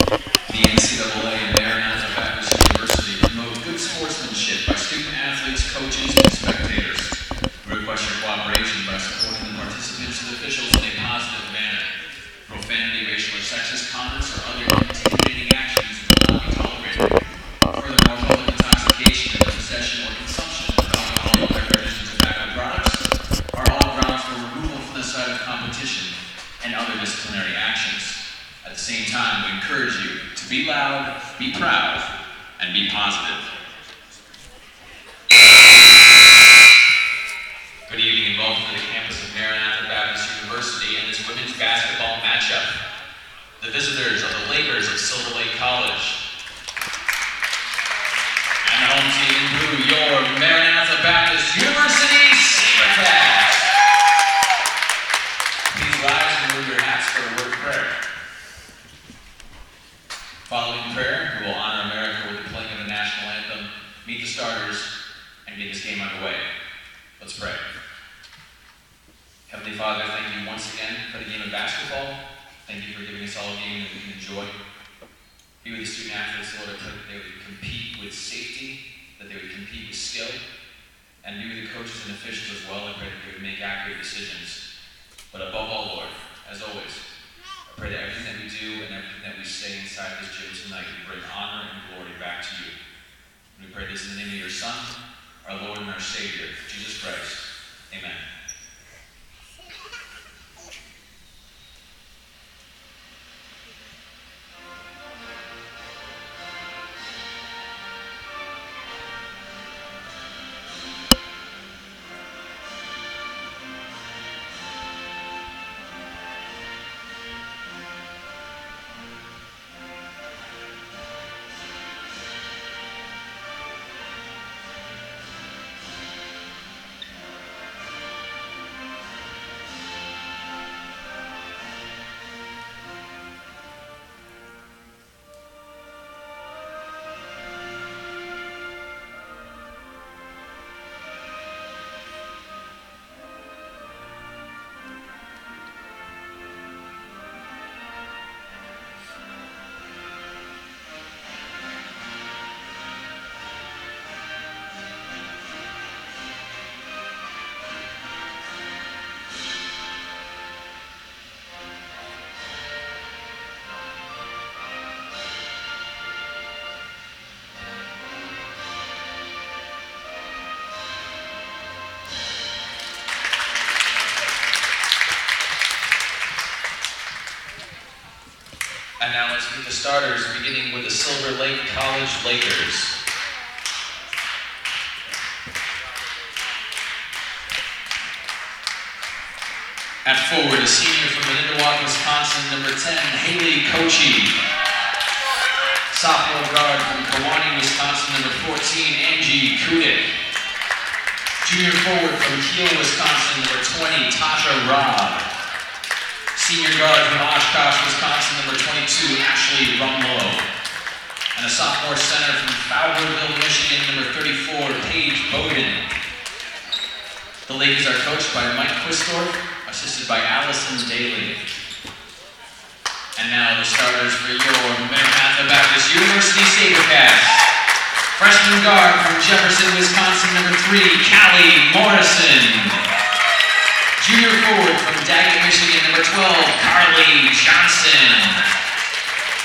The NCAA and Maranatha Baptist University promote good sportsmanship by student athletes, coaches, and spectators. We request your cooperation by supporting the participants and officials in a positive manner. Profanity, racial or sexist comments, or other intimidating actions will not be tolerated. Furthermore, public intoxication and the possession or consumption of alcoholic beverages and tobacco products are all grounds for removal from the site of competition and other disciplinary actions. At the same time, we encourage you to be loud, be proud, and be positive. Good evening and welcome to the campus of Maranatha Baptist University and this women's basketball matchup. The visitors are the Lakers of Silver Lake College. And the home team in blue, your Maranatha Baptist University SaberCats. Please rise and move your hats for a word of prayer. Following prayer, we will honor America with the playing of the national anthem, meet the starters, and get this game underway. Let's pray. Heavenly Father, thank you once again for the game of basketball. Thank you for giving us all a game that we can enjoy. Be with the student athletes, Lord, I pray that they would compete with safety, that they would compete with skill, and be with the coaches and officials as well. I pray that they would make accurate decisions. But above all, Lord, as always, I pray that everything that we do and everything that we say inside this gym tonight will bring honor and glory back to you. And we pray this in the name of your Son, our Lord and our Savior, Jesus Christ. Amen. And now let's meet the starters, beginning with the Silver Lake College Lakers. At forward, a senior from Maranatha, Wisconsin, number 10, Haley Kochi. Sophomore guard from Kewanee, Wisconsin, number 14, Angie Kudik. Junior forward from Kiel, Wisconsin, number 20, Tasha Robb. Senior guard from Oshkosh, Wisconsin, number 22, Ashley Rumlow. And a sophomore center from Fowlerville, Michigan, number 34, Paige Bowden. The Lakers are coached by Mike Quistorf, assisted by Allison Daly. And now the starters for your Maranatha Baptist University SaberCats. Freshman guard from Jefferson, Wisconsin, number 3, Callie Morrison. Junior forward from Daggett, Michigan, number 12, Carly Johnson.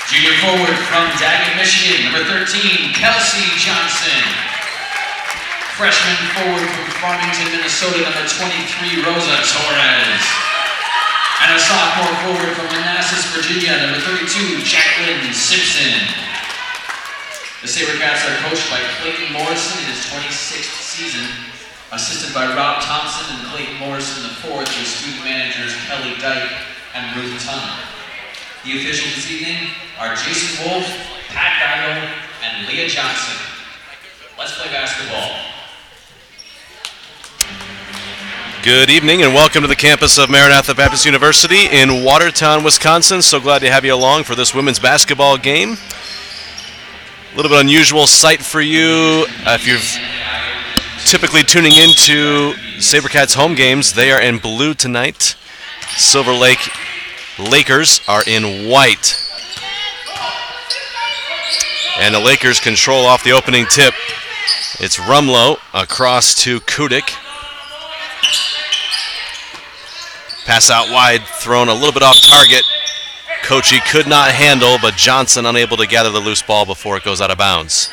Junior forward from Daggett, Michigan, number 13, Kelsey Johnson. Freshman forward from Farmington, Minnesota, number 23, Rosa Torres. And a sophomore forward from Manassas, Virginia, number 32, Jacqueline Simpson. The SaberCats are coached by Clayton Morrison in his 26th season, assisted by Rob Thompson and Clayton Morrison IV, with student managers Kelly Dyke and Ruth Tung. The officials this evening are Jason Wolf, Pat Geigel, and Leah Johnson. Let's play basketball. Good evening and welcome to the campus of Maranatha Baptist University in Watertown, Wisconsin. So glad to have you along for this women's basketball game. A little bit unusual sight for you if you're typically tuning into SaberCats home games. They are in blue tonight. Silver Lake Lakers are in white. And the Lakers control off the opening tip. It's Rumlow across to Kudik. Pass out wide, thrown a little bit off target. Kochi could not handle, but Johnson unable to gather the loose ball before it goes out of bounds.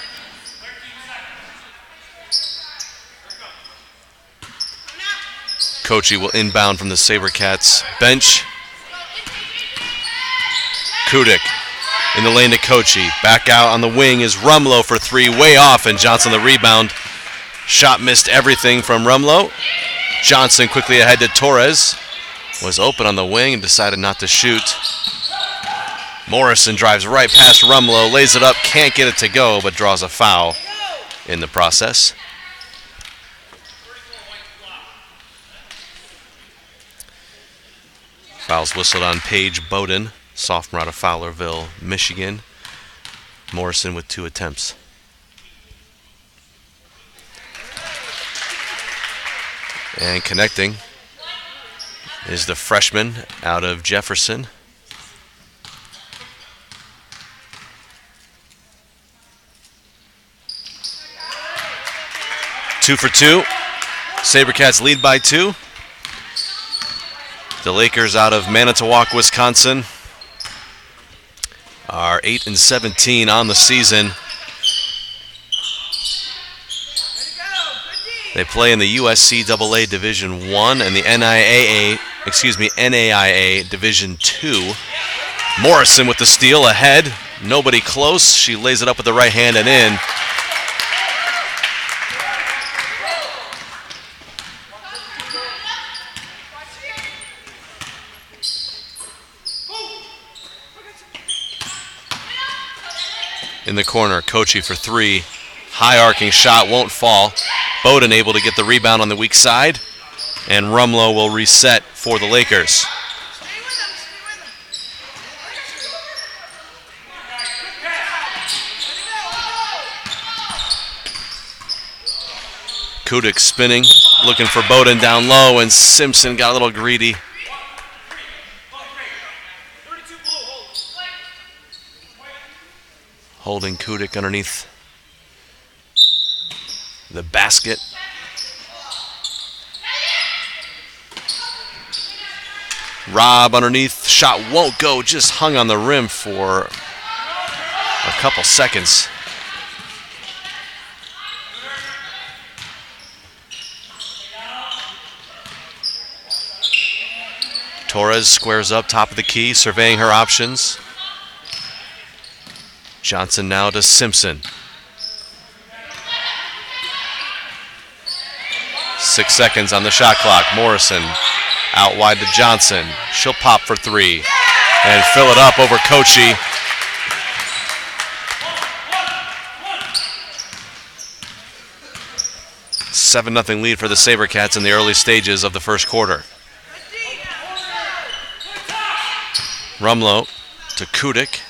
Kochi will inbound from the SaberCats bench. Kudik in the lane to Kochi. Back out on the wing is Rumlow for three, way off, and Johnson the rebound. Shot missed everything from Rumlow. Johnson quickly ahead to Torres. Was open on the wing and decided not to shoot. Morrison drives right past Rumlow, lays it up, can't get it to go, but draws a foul in the process. Fouls whistled on Paige Bowden, sophomore out of Fowlerville, Michigan. Morrison with 2 attempts. And connecting is the freshman out of Jefferson. Two for two. SaberCats lead by 2. The Lakers out of Manitowoc, Wisconsin are 8-17 on the season. They play in the USCAA Division I and the NAIA Division II. Morrison with the steal ahead. Nobody close. She lays it up with the right hand and in. In the corner, Kochi for 3. High arcing shot, won't fall. Bowden able to get the rebound on the weak side. And Rumlow will reset for the Lakers. Kudik spinning, looking for Bowden down low, and Simpson got a little greedy. Holding Kudik underneath the basket. Rob underneath, shot won't go, just hung on the rim for a couple seconds. Torres squares up, top of the key, surveying her options. Johnson now to Simpson. 6 seconds on the shot clock. Morrison out wide to Johnson. She'll pop for 3 and fill it up over Kochi. A 7-0 lead for the SaberCats in the early stages of the first quarter. Rumlow to Kudik.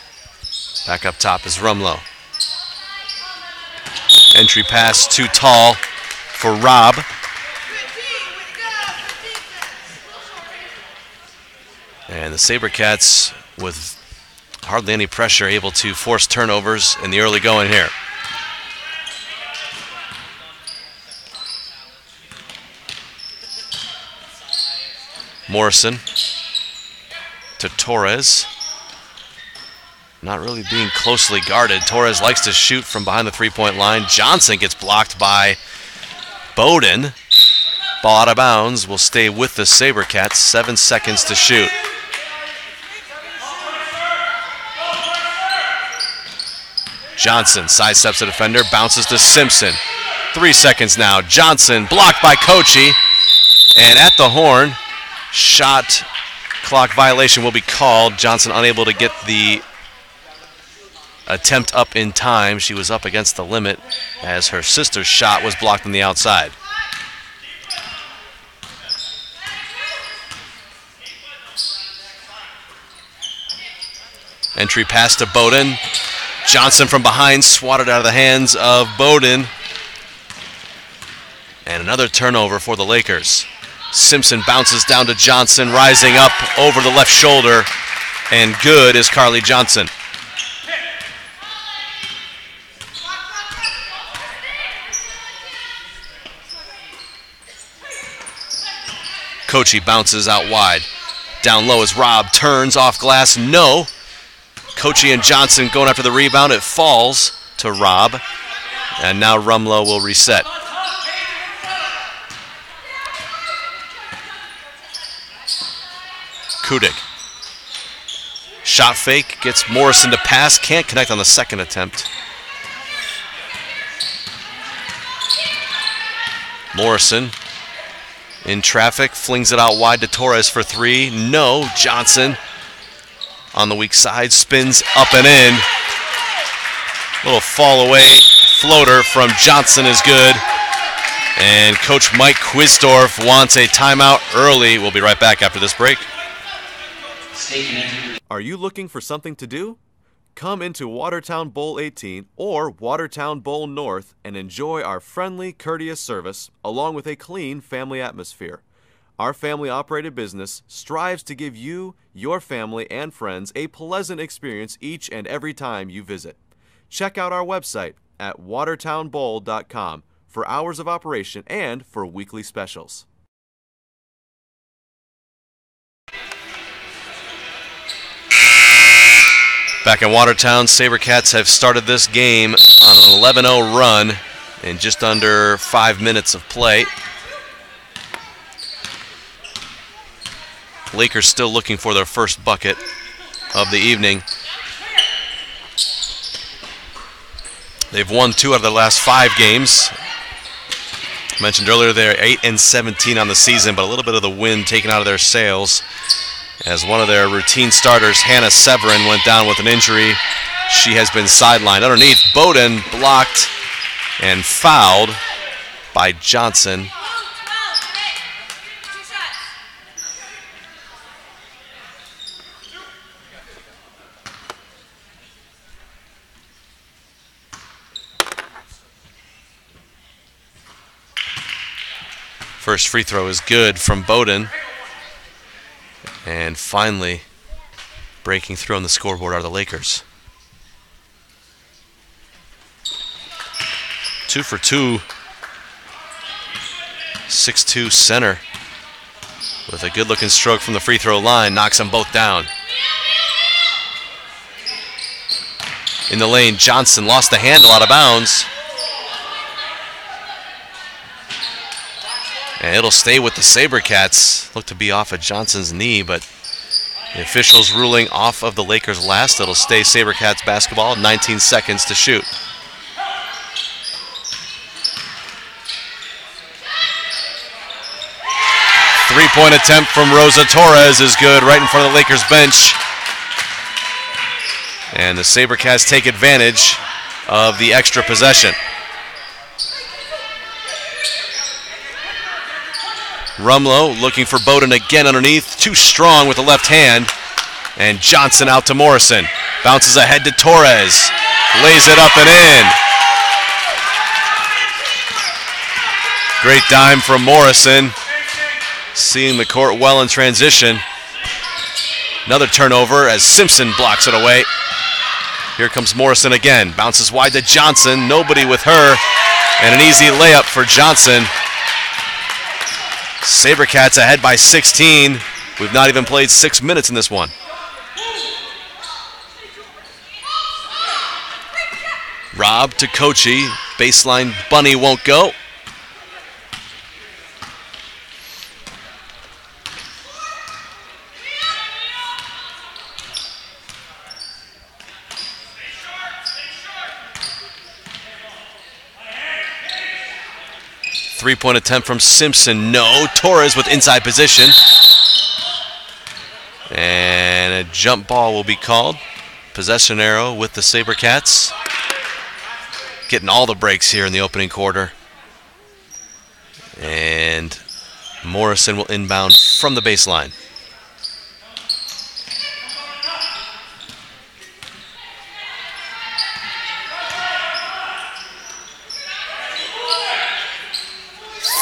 Back up top is Rumlow. Entry pass too tall for Rob. And the SaberCats, with hardly any pressure, able to force turnovers in the early going here. Morrison to Torres. Not really being closely guarded. Torres likes to shoot from behind the three-point line. Johnson gets blocked by Bowden. Ball out of bounds. Will stay with the SaberCats. 7 seconds to shoot. Johnson sidesteps the defender, bounces to Simpson. 3 seconds now. Johnson blocked by Kochi. And at the horn, shot clock violation will be called. Johnson unable to get the attempt up in time. She was up against the limit as her sister's shot was blocked on the outside. Entry pass to Bowden. Johnson from behind, swatted out of the hands of Bowden. And another turnover for the Lakers. Simpson bounces down to Johnson, rising up over the left shoulder. And good is Carly Johnson. Kochi bounces out wide. Down low as Rob turns off glass. No. Kochi and Johnson going after the rebound. It falls to Rob. And now Rumlow will reset. Kudik. Shot fake. Gets Morrison to pass. Can't connect on the second attempt. Morrison in traffic. Flings it out wide to Torres for three. No. Johnson on the weak side. Spins up and in. Little fall away floater from Johnson is good. And Coach Mike Quisdorf wants a timeout early. We'll be right back after this break. Are you looking for something to do? Come into Watertown Bowl 18 or Watertown Bowl North and enjoy our friendly, courteous service along with a clean family atmosphere. Our family-operated business strives to give you, your family, and friends a pleasant experience each and every time you visit. Check out our website at watertownbowl.com for hours of operation and for weekly specials. Back in Watertown, SaberCats have started this game on an 11-0 run in just under 5 minutes of play. Lakers still looking for their first bucket of the evening. They've won 2 out of their last 5 games. I mentioned earlier they're 8-17 on the season, but a little bit of the wind taken out of their sails as one of their routine starters, Hannah Severin, went down with an injury. She has been sidelined. Underneath, Bowden blocked and fouled by Johnson. First free throw is good from Bowden. And finally, breaking through on the scoreboard are the Lakers. 2 for 2. 6'2" center with a good-looking stroke from the free throw line. Knocks them both down. In the lane, Johnson lost the handle out of bounds. And it'll stay with the SaberCats. Look to be off of Johnson's knee, but the officials ruling off of the Lakers last. It'll stay SaberCats basketball. 19 seconds to shoot. Three-point attempt from Rosa Torres is good right in front of the Lakers bench. And the SaberCats take advantage of the extra possession. Rumlow looking for Bowden again underneath. Too strong with the left hand. And Johnson out to Morrison. Bounces ahead to Torres. Lays it up and in. Great dime from Morrison. Seeing the court well in transition. Another turnover as Simpson blocks it away. Here comes Morrison again. Bounces wide to Johnson. Nobody with her. And an easy layup for Johnson. SaberCats ahead by 16. We've not even played 6 minutes in this one. Rob to Kochi. Baseline bunny won't go. Three-point attempt from Simpson. No. Torres with inside position. And a jump ball will be called. Possession arrow with the SaberCats. Getting all the breaks here in the opening quarter. And Morrison will inbound from the baseline.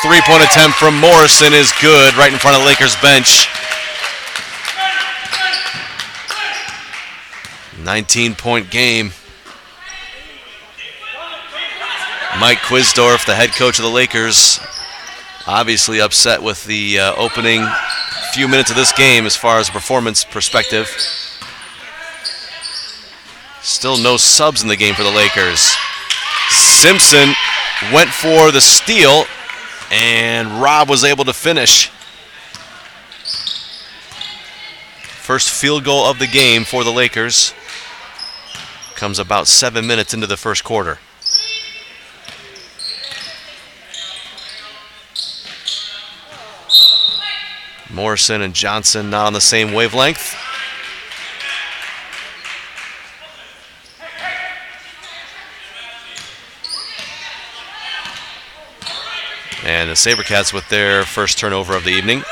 Three-point attempt from Morrison is good right in front of the Lakers bench. 19-point game. Mike Quisdorf, the head coach of the Lakers, obviously upset with the opening few minutes of this game as far as a performance perspective. Still no subs in the game for the Lakers. Simpson went for the steal, and Robb was able to finish. First field goal of the game for the Lakers comes about 7 minutes into the first quarter. Morrison and Johnson not on the same wavelength. And the SaberCats with their first turnover of the evening.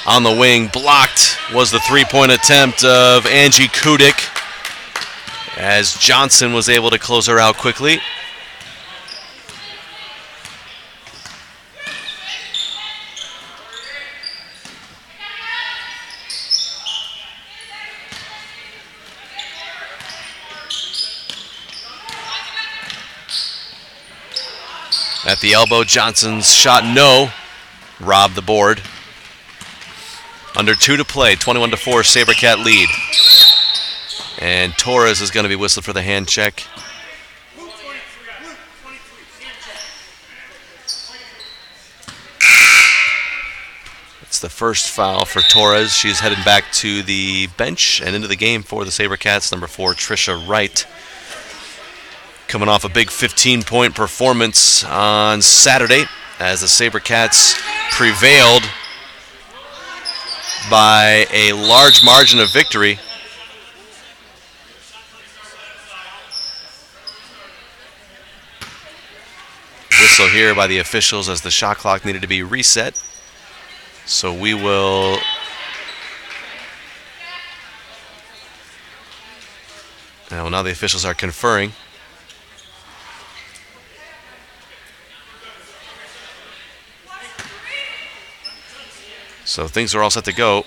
On the wing, blocked was the three-point attempt of Angie Kudik as Johnson was able to close her out quickly. At the elbow, Johnson's shot no. Robbed the board. Under 2 to play, 21-4, SaberCat lead. And Torres is going to be whistled for the hand check. It's the first foul for Torres. She's headed back to the bench and into the game for the SaberCats. Number 4, Trisha Wright. Coming off a big 15-point performance on Saturday as the SaberCats prevailed by a large margin of victory. Whistle here by the officials as the shot clock needed to be reset. So we will now the officials are conferring. So things are all set to go.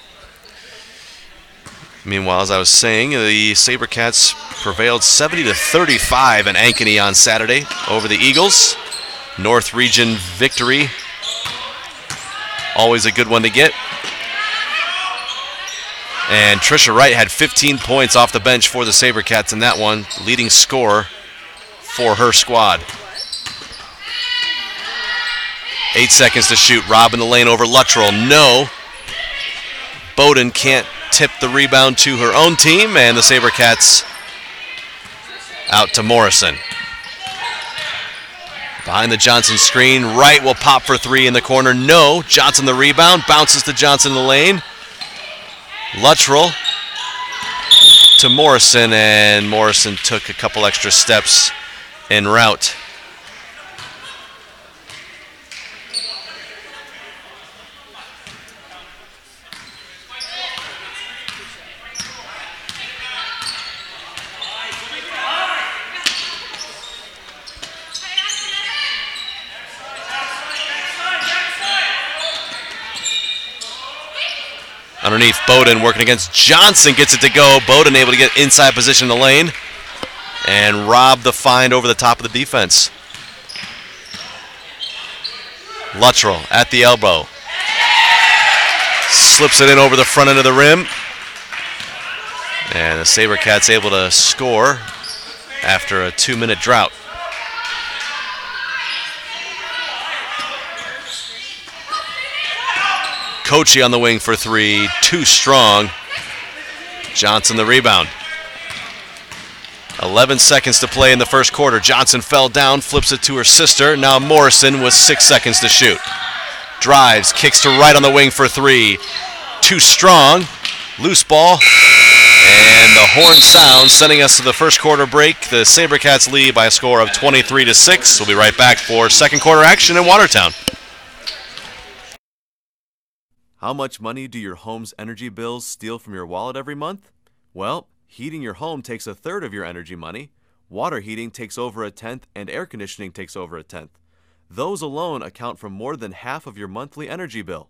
Meanwhile, as I was saying, the SaberCats prevailed 70-35 in Ankeny on Saturday over the Eagles. North Region victory. Always a good one to get. And Trisha Wright had 15 points off the bench for the SaberCats in that one, leading scorer for her squad. 8 seconds to shoot. Robb in the lane over Luttrell. No. Bowden can't tip the rebound to her own team, and the SaberCats out to Morrison. Behind the Johnson screen, Wright will pop for 3 in the corner. No. Johnson the rebound. Bounces to Johnson in the lane. Luttrell to Morrison, and Morrison took a couple extra steps en route. Underneath, Bowden working against Johnson, gets it to go. Bowden able to get inside position in the lane. And Robb the find over the top of the defense. Luttrell at the elbow. Slips it in over the front end of the rim. And the SaberCats able to score after a 2-minute drought. Kochi on the wing for 3, too strong. Johnson the rebound. 11 seconds to play in the first quarter. Johnson fell down, flips it to her sister. Now Morrison with 6 seconds to shoot. Drives, kicks to Wright on the wing for 3. Too strong. Loose ball. And the horn sounds, sending us to the first quarter break. The SaberCats lead by a score of 23-6. We'll be right back for second quarter action in Watertown. How much money do your home's energy bills steal from your wallet every month? Well, heating your home takes 1/3 of your energy money, water heating takes over 1/10, and air conditioning takes over 1/10. Those alone account for more than half of your monthly energy bill.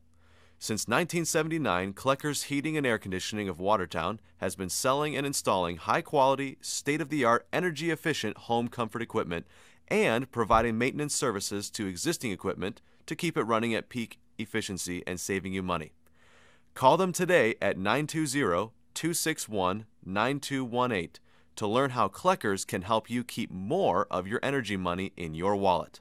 Since 1979, Klecker's Heating and Air Conditioning of Watertown has been selling and installing high-quality, state-of-the-art, energy-efficient home comfort equipment and providing maintenance services to existing equipment to keep it running at peak efficiency and saving you money. Call them today at 920-261-9218 to learn how Kleckers can help you keep more of your energy money in your wallet.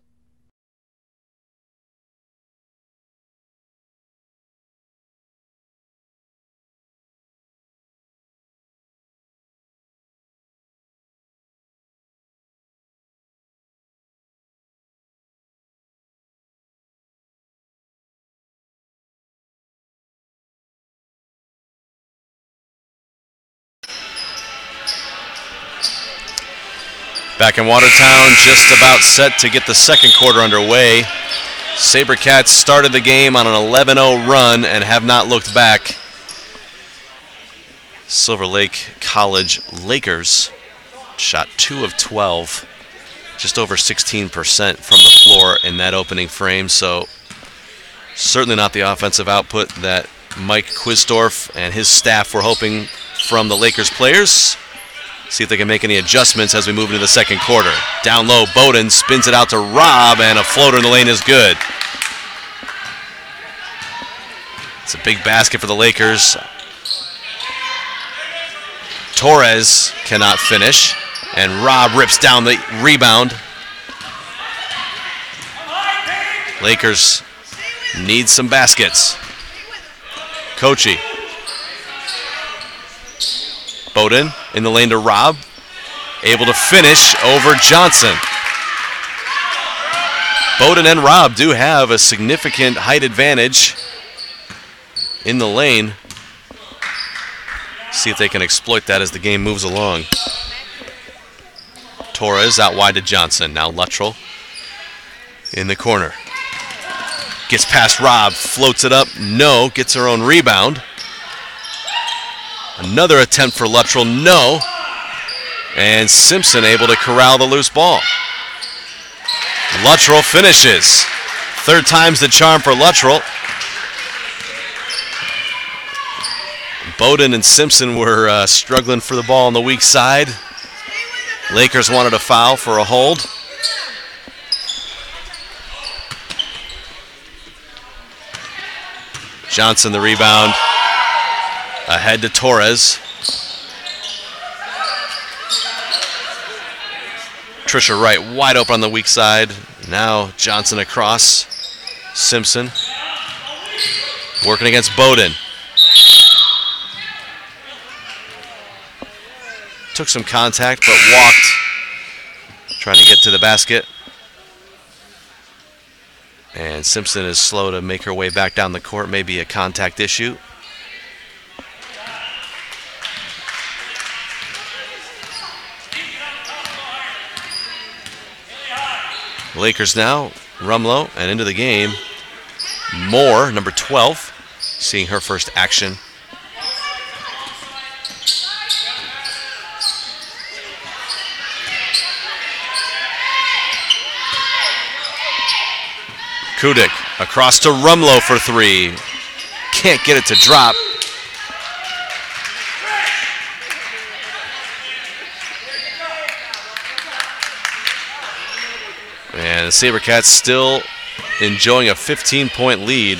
Back in Watertown, just about set to get the second quarter underway. SaberCats started the game on an 11-0 run and have not looked back. Silver Lake College Lakers shot 2 of 12, just over 16% from the floor in that opening frame, so certainly not the offensive output that Mike Quisdorf and his staff were hoping from the Lakers players. See if they can make any adjustments as we move into the second quarter. Down low, Bowden spins it out to Robb, and a floater in the lane is good. It's a big basket for the Lakers. Torres cannot finish, and Robb rips down the rebound. Lakers need some baskets. Kochi. Bowden in the lane to Robb, able to finish over Johnson. Bowden and Robb do have a significant height advantage in the lane. See if they can exploit that as the game moves along. Torres out wide to Johnson. Now Luttrell in the corner. Gets past Robb, floats it up. No, gets her own rebound. Another attempt for Luttrell, no. And Simpson able to corral the loose ball. Luttrell finishes. Third time's the charm for Luttrell. Bowden and Simpson were struggling for the ball on the weak side. Lakers wanted a foul for a hold. Johnson the rebound. Ahead to Torres. Trisha Wright wide open on the weak side. Now Johnson across. Simpson working against Bowden. Took some contact but walked. Trying to get to the basket. And Simpson is slow to make her way back down the court. Maybe a contact issue. Lakers now, Rumlow, and into the game. Moore, number 12, seeing her first action. Kudik across to Rumlow for three. Can't get it to drop. And the SaberCats still enjoying a 15-point lead.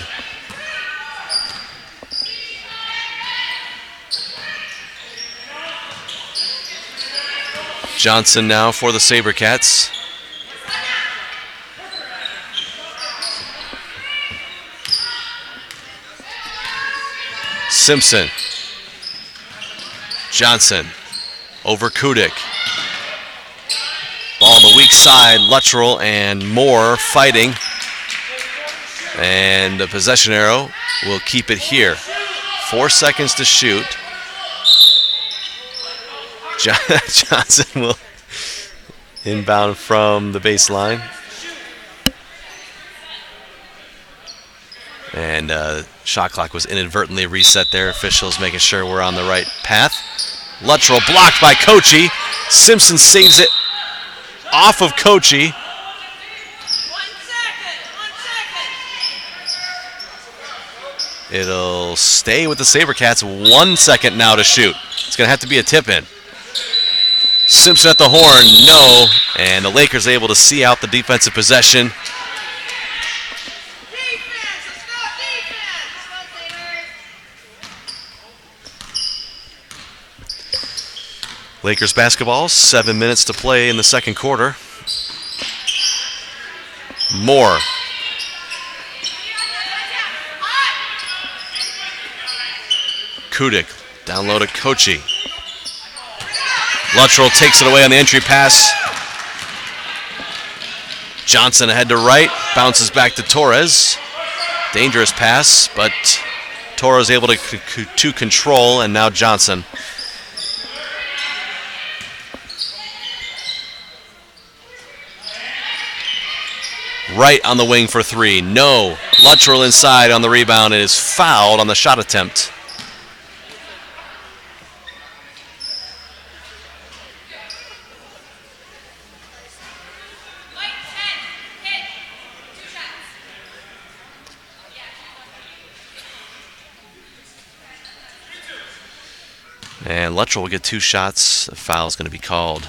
Johnson now for the SaberCats. Simpson. Johnson over Kudik. Ball on the weak side, Luttrell and Moore fighting. And the possession arrow will keep it here. 4 seconds to shoot. Johnson will inbound from the baseline. And shot clock was inadvertently reset there. Officials making sure we're on the right path. Luttrell blocked by Kochi. Simpson saves it off of Kochi. It'll stay with the SaberCats. 1 second now to shoot. It's going to have to be a tip-in. Simpson at the horn, no. And the Lakers able to see out the defensive possession. Lakers basketball, 7 minutes to play in the second quarter. Moore. Kudik, down low to Kochi. Luttrell takes it away on the entry pass. Johnson ahead to right, bounces back to Torres. Dangerous pass, but Torres able to control, and now Johnson. Right on the wing for three. No. Luttrell inside on the rebound and is fouled on the shot attempt. And Luttrell will get 2 shots. A foul is going to be called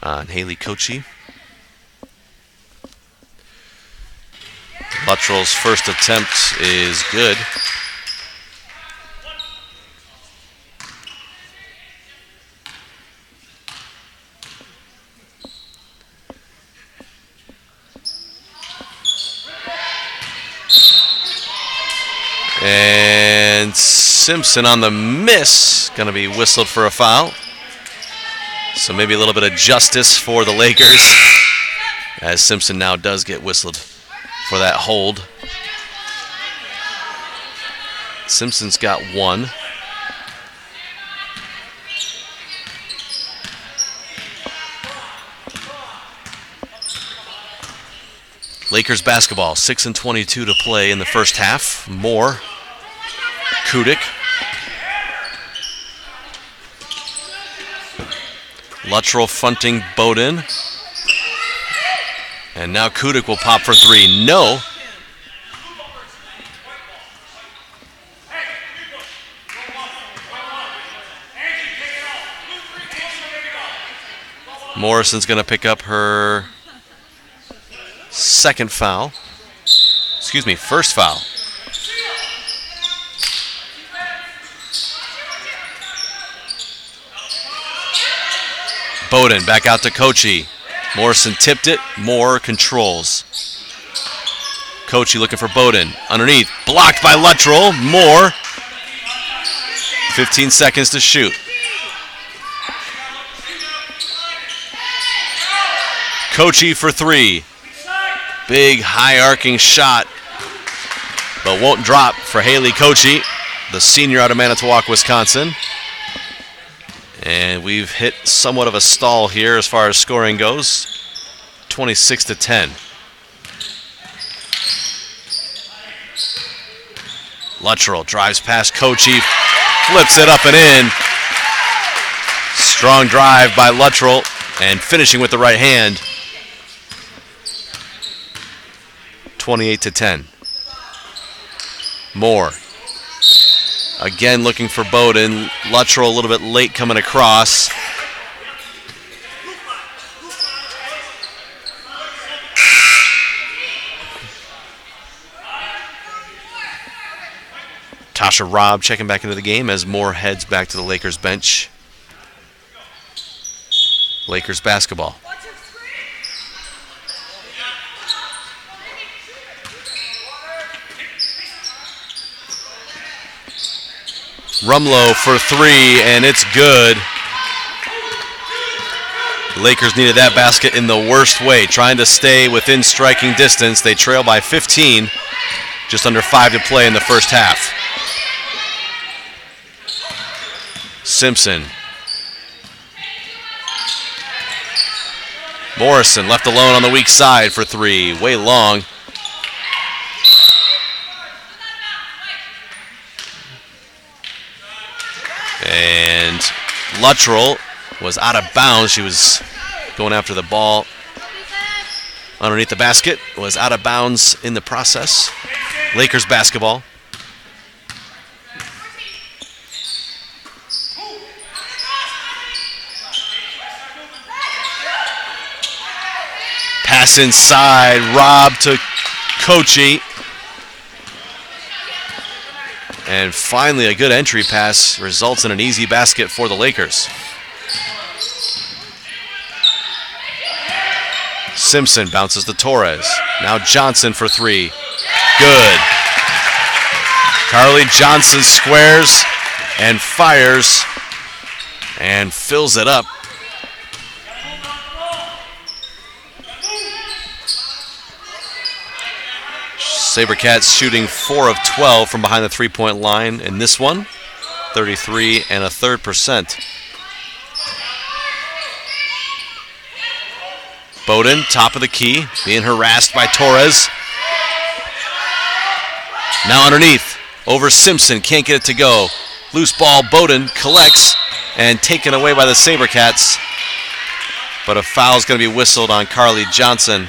on Haley Kochi. Luttrell's first attempt is good. And Simpson on the miss, going to be whistled for a foul. So maybe a little bit of justice for the Lakers, as Simpson now does get whistled for that hold. Simpson's got 1. Lakers basketball, 6:22 to play in the first half. Moore, Kudik, Luttrell fronting Bowden. And now Kudik will pop for 3. No. Morrison's going to pick up her second foul. Excuse me, first foul. Bowden back out to Kochi. Morrison tipped it. Moore controls. Kochi looking for Bowden. Underneath. Blocked by Luttrell. Moore. 15 seconds to shoot. Kochi for 3. Big high arcing shot, but won't drop for Haley Kochi, the senior out of Manitowoc, Wisconsin. And we've hit somewhat of a stall here as far as scoring goes. 26-10. Luttrell drives past Kochi, flips it up and in. Strong drive by Luttrell and finishing with the right hand. 28-10. Moore. Again looking for Bowden. Luttrell a little bit late coming across. Tasha Robb checking back into the game as Moore heads back to the Lakers bench. Lakers basketball. Rumlow for 3, and it's good. The Lakers needed that basket in the worst way, trying to stay within striking distance. They trail by 15, just under 5 to play in the first half. Simpson. Morrison left alone on the weak side for 3, way long. And Luttrell was out of bounds. She was going after the ball underneath the basket. Was out of bounds in the process. Lakers basketball. pass inside. Rob to Kochi. And finally, a good entry pass results in an easy basket for the Lakers. Simpson bounces to Torres. Now Johnson for three. Good. Carly Johnson squares and fires and fills it up. SaberCats shooting 4 of 12 from behind the three-point line in this one. 33 1/3%. Bowden, top of the key, being harassed by Torres. Now underneath, over Simpson, can't get it to go. Loose ball, Bowden collects and taken away by the SaberCats. But a foul is going to be whistled on Carly Johnson.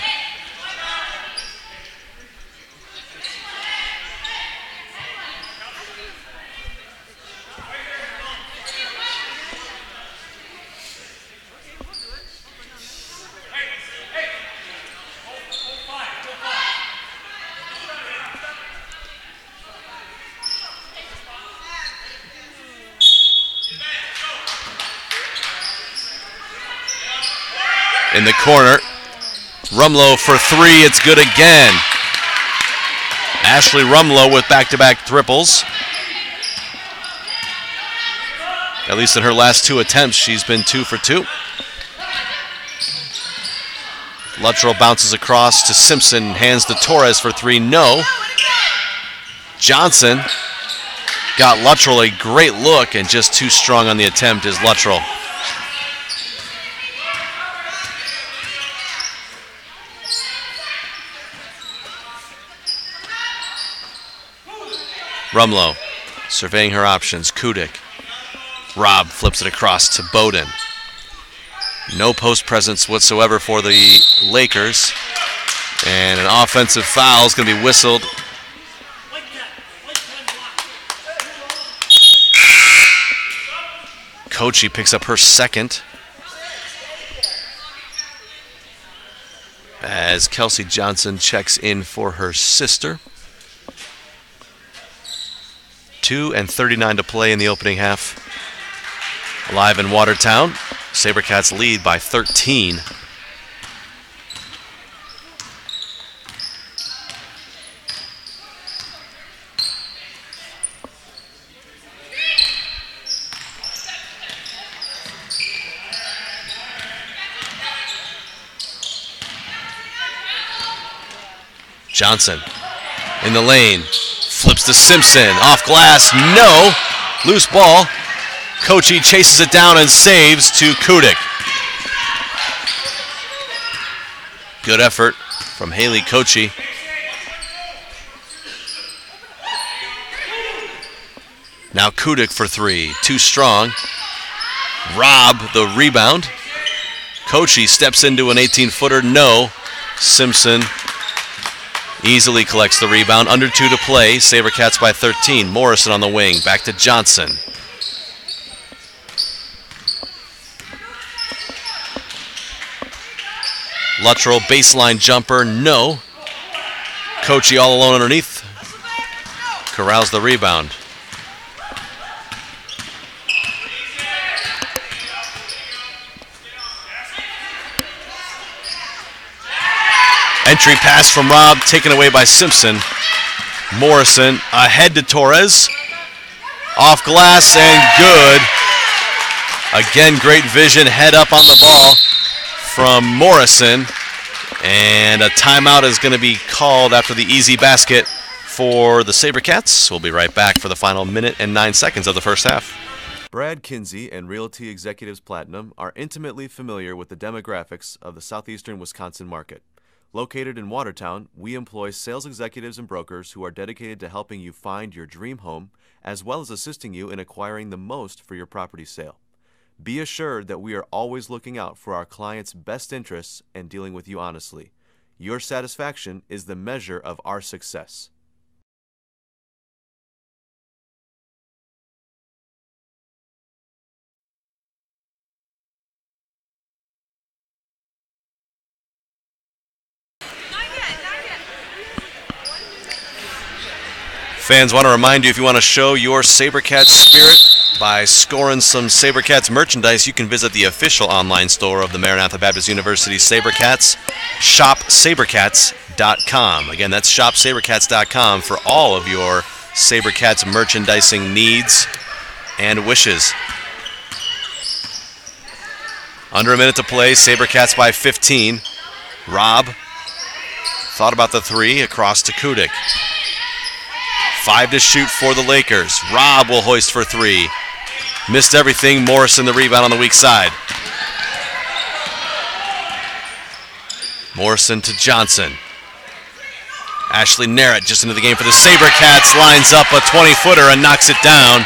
In the corner, Rumlow for three, it's good again. Ashley Rumlow with back-to-back triples. At least in her last 2 attempts, she's been 2 for 2. Luttrell bounces across to Simpson, hands to Torres for three, no. Johnson got Luttrell a great look, and just too strong on the attempt is Luttrell. Rumlow surveying her options. Kudik. Rob flips it across to Bowden. No post presence whatsoever for the Lakers. And an offensive foul is going to be whistled. Kochi picks up her second. As Kelsey Johnson checks in for her sister. 2:39 to play in the opening half. Live in Watertown, SaberCats lead by 13. Johnson in the lane. Flips to Simpson, off glass, no. Loose ball. Kochi chases it down and saves to Kudik. Good effort from Haley Kochi. Now Kudik for three, too strong. Rob the rebound. Kochi steps into an 18-footer, no. Simpson easily collects the rebound. Under 2 to play. SaberCats by 13. Morrison on the wing. Back to Johnson. Luttrell baseline jumper. No. Kochi all alone underneath. Corrals the rebound. Entry pass from Rob, taken away by Simpson. Morrison ahead to Torres. Off glass and good. Again, great vision, head up on the ball from Morrison. And a timeout is going to be called after the easy basket for the SaberCats. We'll be right back for the final minute and 9 seconds of the first half. Brad Kinsey and Realty Executives Platinum are intimately familiar with the demographics of the southeastern Wisconsin market. Located in Watertown, we employ sales executives and brokers who are dedicated to helping you find your dream home, as well as assisting you in acquiring the most for your property sale. Be assured that we are always looking out for our clients' best interests and dealing with you honestly. Your satisfaction is the measure of our success. Fans, want to remind you, if you want to show your SaberCats spirit by scoring some SaberCats merchandise, you can visit the official online store of the Maranatha Baptist University SaberCats, shopsabercats.com. Again, that's shopsabercats.com for all of your SaberCats merchandising needs and wishes. Under a minute to play, SaberCats by 15. Rob thought about the three, across to Kudik. 5 to shoot for the Lakers. Rob will hoist for three. Missed everything. Morrison the rebound on the weak side. Morrison to Johnson. Ashley Narrett just into the game for the SaberCats. Lines up a 20-footer and knocks it down.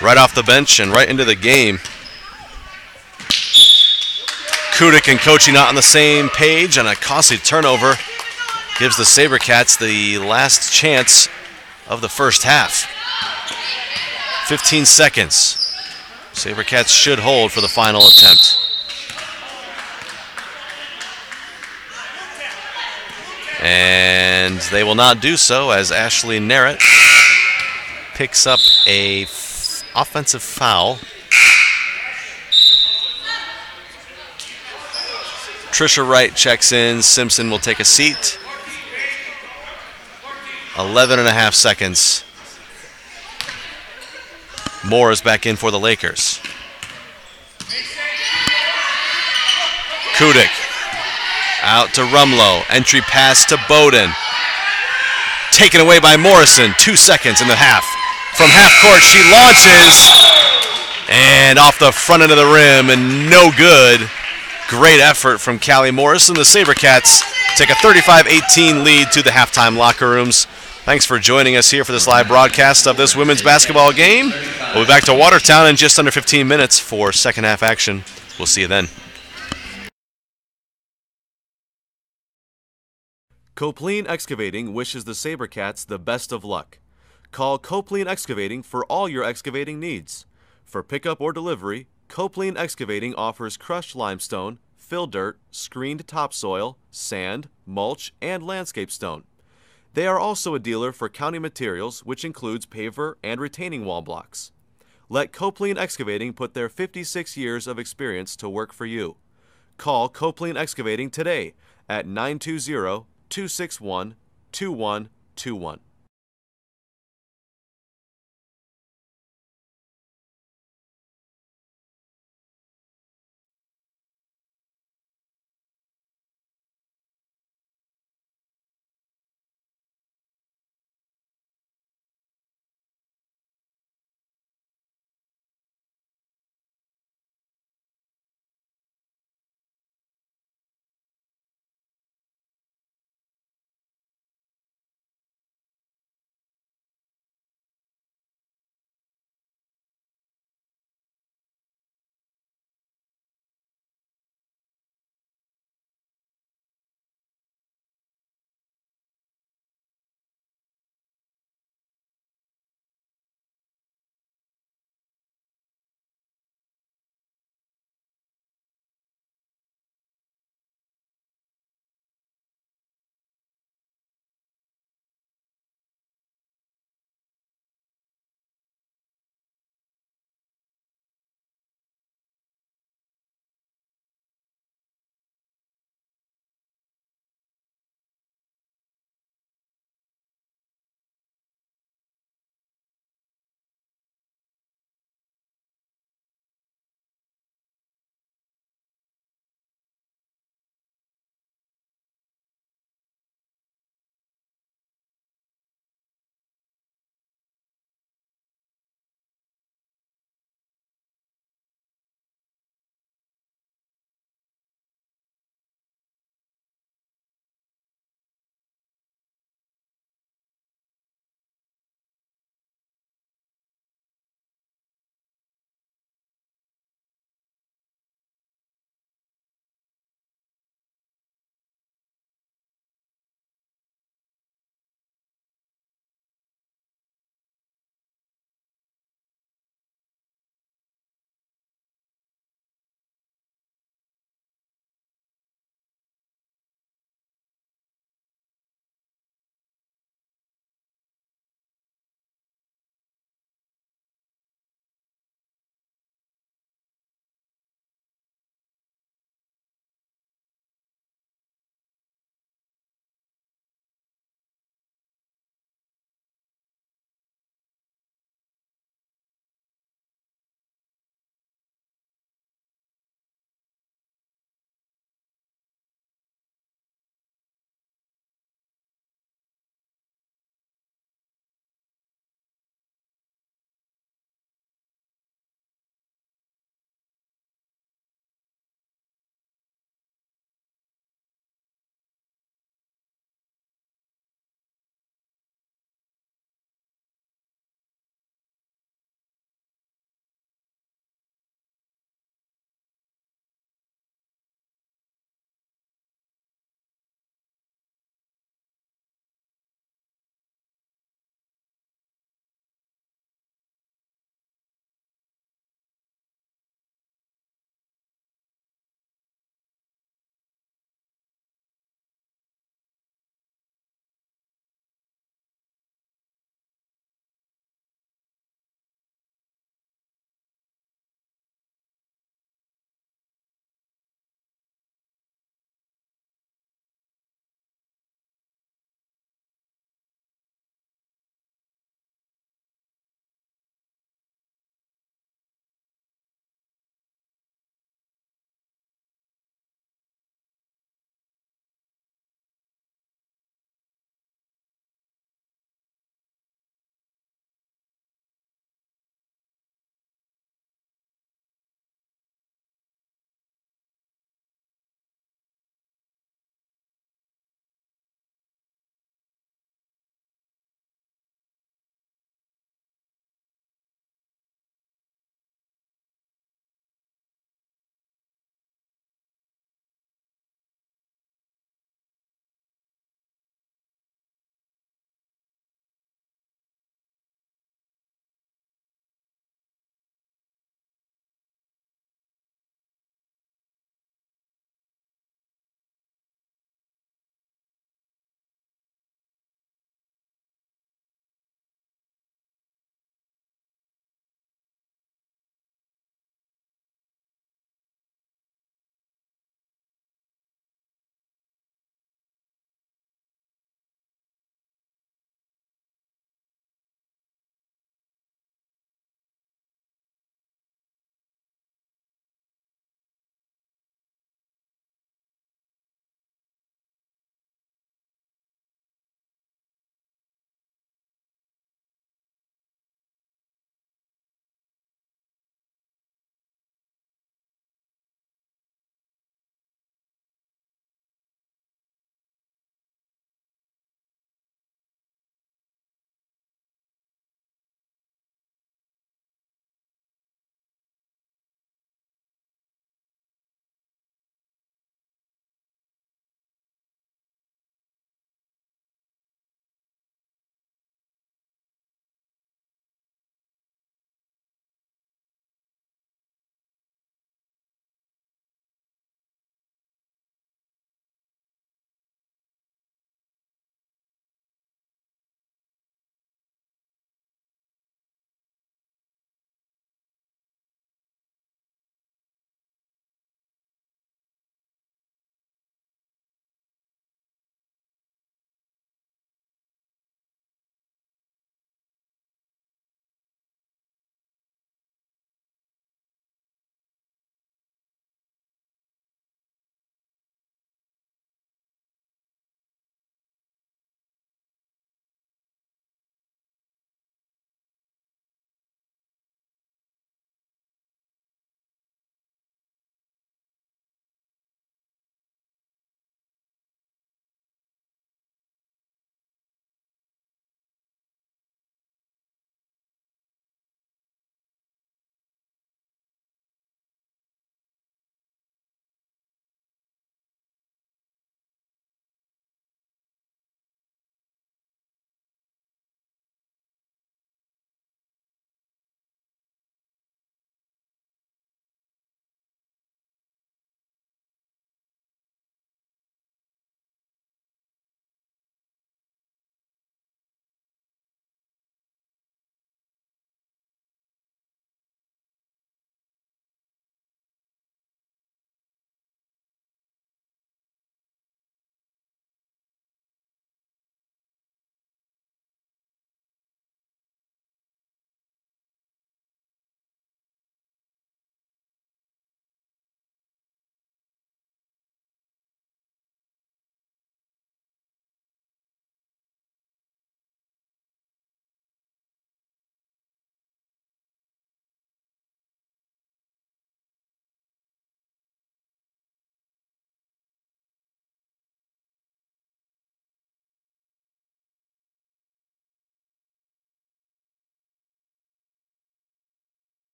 Right off the bench and right into the game. Kudik and coaching not on the same page, and a costly turnover gives the SaberCats the last chance of the first half. 15 seconds. SaberCats should hold for the final attempt. And they will not do so, as Ashley Narrett picks up a offensive foul. Trisha Wright checks in. Simpson will take a seat. 11 and a half seconds. Moore is back in for the Lakers. Kudik out to Rumlow. Entry pass to Bowden. Taken away by Morrison. 2 seconds in the half. From half court, she launches. And off the front end of the rim, and no good. Great effort from Callie Morrison. The SaberCats take a 35-18 lead to the halftime locker rooms. Thanks for joining us here for this live broadcast of this women's basketball game. We'll be back to Watertown in just under 15 minutes for second half action. We'll see you then. Copeland Excavating wishes the SaberCats the best of luck. Call Copeland Excavating for all your excavating needs. For pickup or delivery, Copeland Excavating offers crushed limestone, fill dirt, screened topsoil, sand, mulch, and landscape stone. They are also a dealer for county materials, which includes paver and retaining wall blocks. Let Copeland Excavating put their 56 years of experience to work for you. Call Copeland Excavating today at 920-261-2121.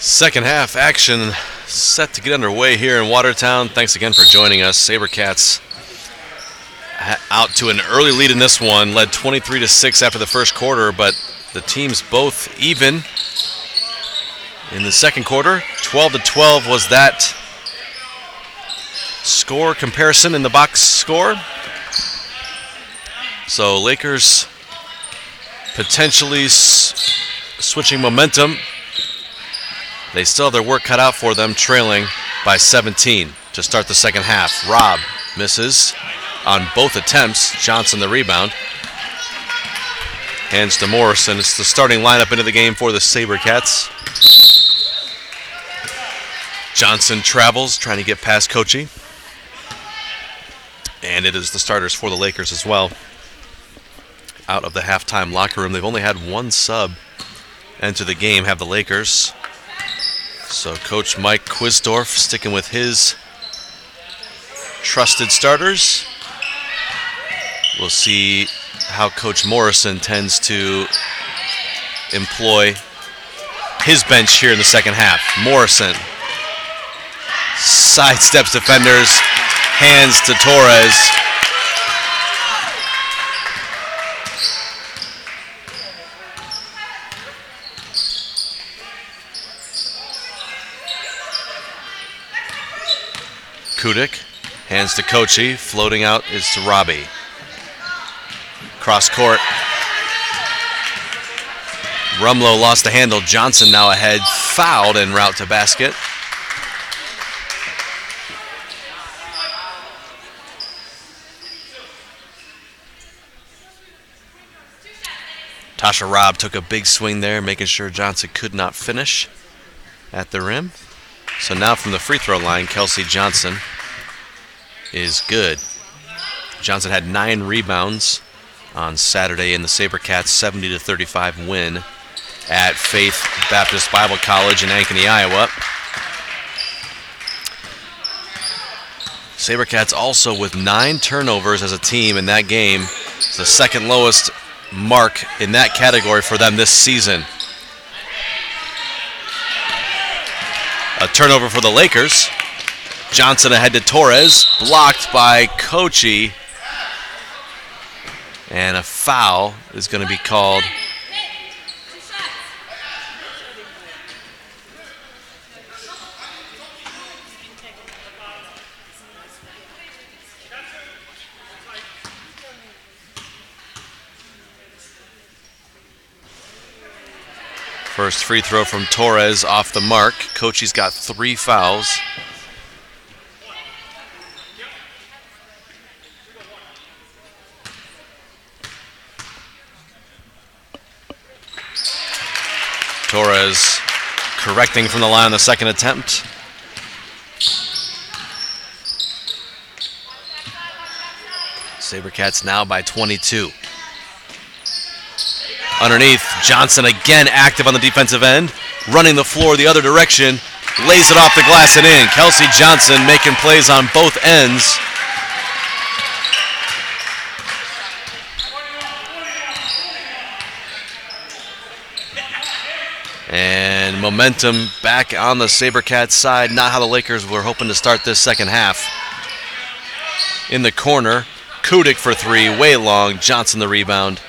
Second half action set to get underway here in Watertown. Thanks again for joining us. SaberCats out to an early lead in this one, led 23-6 after the first quarter, but the teams both even in the second quarter. 12-12 was that score comparison in the box score. So Lakers potentially switching momentum. They still have their work cut out for them, trailing by 17 to start the second half. Robb misses on both attempts. Johnson the rebound. Hands to Morrison. It's the starting lineup into the game for the SaberCats. Johnson travels, trying to get past Kochi. And it is the starters for the Lakers as well. Out of the halftime locker room. They've only had one sub enter the game, have the Lakers. So Coach Mike Quisdorf sticking with his trusted starters. We'll see how Coach Morrison tends to employ his bench here in the second half. Morrison sidesteps defenders, hands to Torres. Kudik, hands to Kochi, floating out is to Robbie. Cross court. Rumlow lost the handle. Johnson now ahead, fouled en route to basket. Tasha Robb took a big swing there, making sure Johnson could not finish at the rim. So now from the free throw line, Kelsey Johnson is good. Johnson had 9 rebounds on Saturday in the SaberCats 70-35 win at Faith Baptist Bible College in Ankeny, Iowa. SaberCats also with 9 turnovers as a team in that game. It's the second lowest mark in that category for them this season. A turnover for the Lakers. Johnson ahead to Torres, blocked by Kochi. And a foul is going to be called. First free throw from Torres off the mark. Kochi's got 3 fouls. Torres correcting from the line on the second attempt. SaberCats now by 22. Underneath, Johnson again active on the defensive end, running the floor the other direction, lays it off the glass and in. Kelsey Johnson making plays on both ends. And momentum back on the SaberCats side, not how the Lakers were hoping to start this second half. In the corner, Kudik for 3, way long, Johnson the rebound.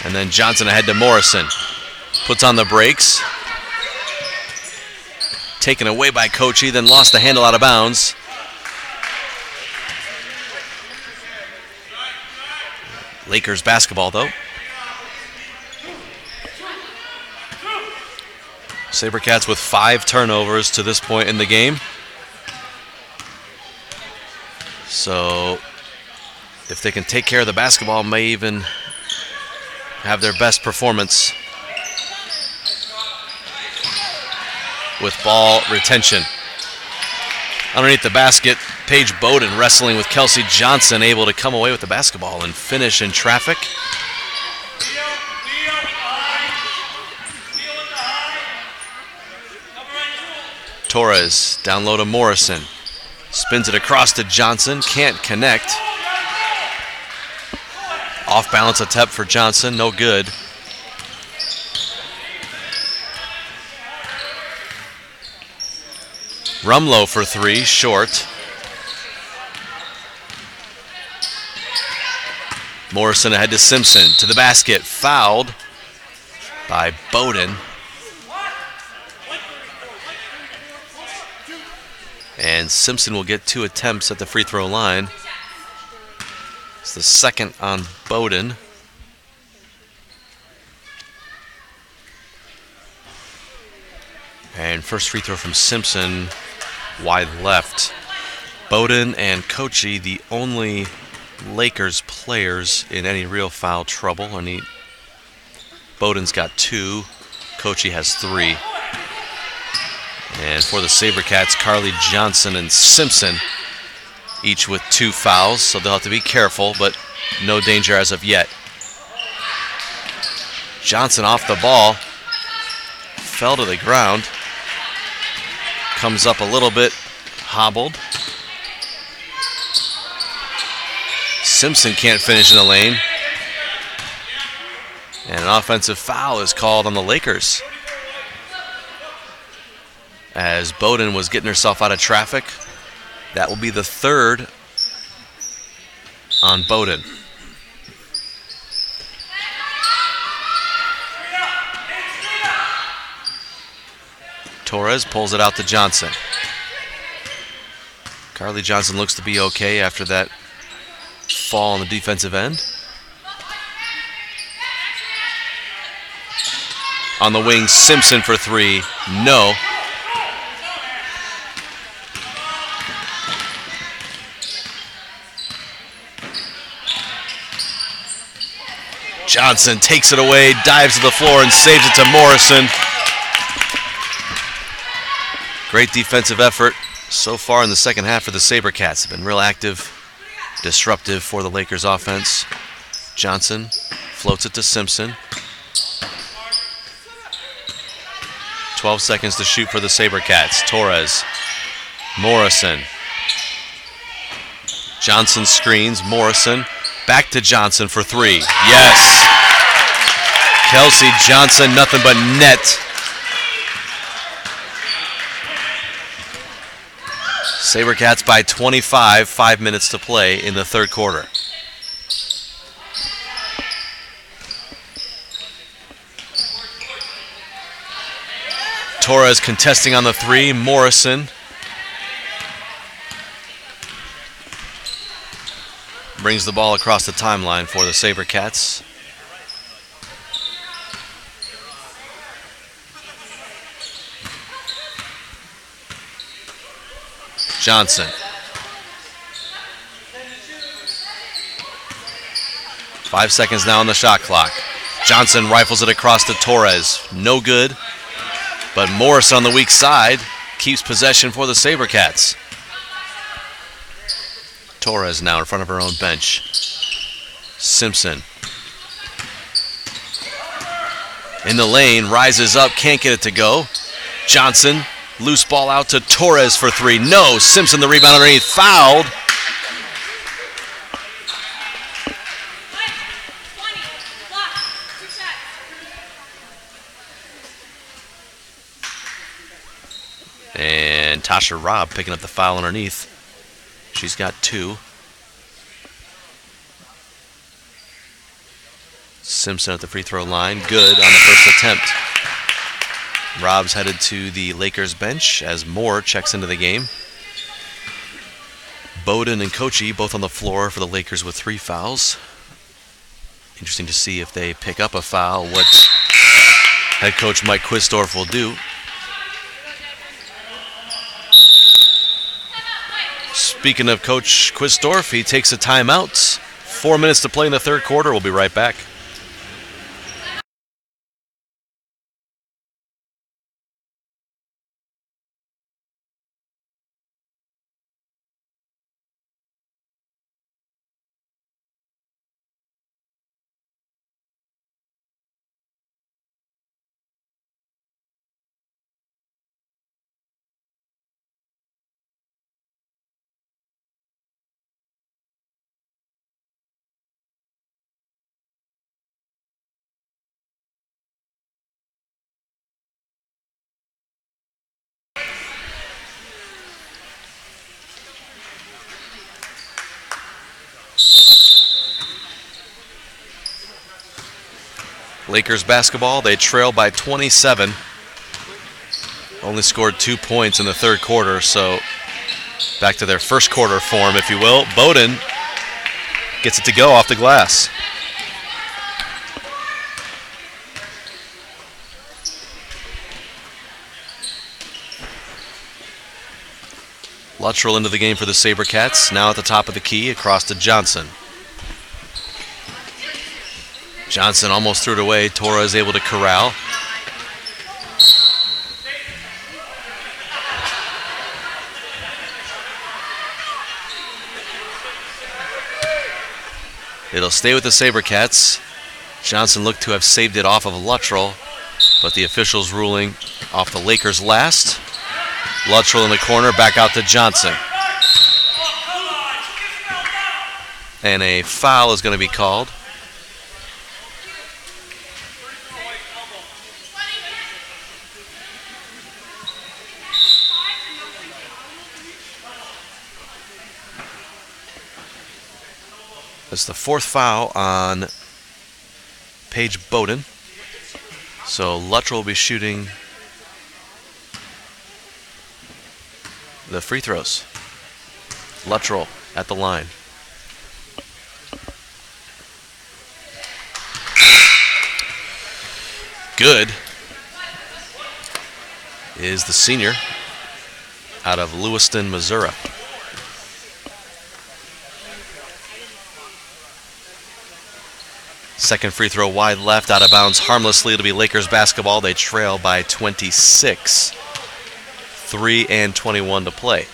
And then Johnson ahead to Morrison. Puts on the brakes. Taken away by Kochi, then lost the handle out of bounds. Lakers basketball, though. SaberCats with 5 turnovers to this point in the game. So if they can take care of the basketball, may even have their best performance with ball retention. Underneath the basket, Paige Bowden wrestling with Kelsey Johnson, able to come away with the basketball and finish in traffic. Torres down low to Morrison. Spins it across to Johnson, can't connect. Off balance attempt for Johnson, no good. Rumlow for three, short. Morrison ahead to Simpson, to the basket, fouled by Bowden. And Simpson will get 2 attempts at the free throw line. It's the second on Bowden. And first free throw from Simpson, wide left. Bowden and Kochi, the only Lakers players in any real foul trouble. Bowden's got 2, Kochi has 3. And for the SaberCats, Carly Johnson and Simpson, each with 2 fouls, so they'll have to be careful, but no danger as of yet. Johnson off the ball, fell to the ground, comes up a little bit, hobbled. Simpson can't finish in the lane. And an offensive foul is called on the Lakers, as Bowden was getting herself out of traffic. That will be the 3rd on Bowden. Torres pulls it out to Johnson. Carly Johnson looks to be okay after that fall on the defensive end. On the wing, Simpson for 3. No. Johnson takes it away, dives to the floor, and saves it to Morrison. Great defensive effort so far in the second half for the SaberCats. Have been real active, disruptive for the Lakers offense. Johnson floats it to Simpson. 12 seconds to shoot for the SaberCats. Torres, Morrison. Johnson screens, Morrison. Back to Johnson for 3. Yes. Kelsey Johnson, nothing but net. SaberCats by 25, 5 minutes to play in the third quarter. Torres contesting on the 3, Morrison. Brings the ball across the timeline for the SaberCats. Johnson. 5 seconds now on the shot clock. Johnson rifles it across to Torres. No good. But Morrison on the weak side keeps possession for the SaberCats. Torres now in front of her own bench. Simpson. In the lane, rises up, can't get it to go. Johnson, loose ball out to Torres for 3. No, Simpson the rebound underneath, fouled. And Tasha Robb picking up the foul underneath. She's got 2. Simpson at the free throw line. Good on the first attempt. Robb's headed to the Lakers bench as Moore checks into the game. Bowden and Kochi both on the floor for the Lakers with 3 fouls. Interesting to see if they pick up a foul, what head coach Mike Quistorf will do. Speaking of Coach Quistorf, he takes a timeout. 4 minutes to play in the third quarter. We'll be right back. Lakers basketball. They trail by 27. Only scored 2 points in the third quarter, so back to their first quarter form, if you will. Bowden gets it to go off the glass. Luttrell into the game for the SaberCats. Now at the top of the key, across to Johnson. Johnson almost threw it away. Torres able to corral. It'll stay with the SaberCats. Johnson looked to have saved it off of Luttrell, but the officials ruling off the Lakers last. Luttrell in the corner, back out to Johnson. And a foul is going to be called. That's the fourth foul on Paige Bowden. So Luttrell will be shooting the free throws. Luttrell at the line. Good is the senior out of Lewiston, Missouri. Second free throw wide left, out of bounds harmlessly. It'll be Lakers basketball. They trail by 26. 3:21 to play.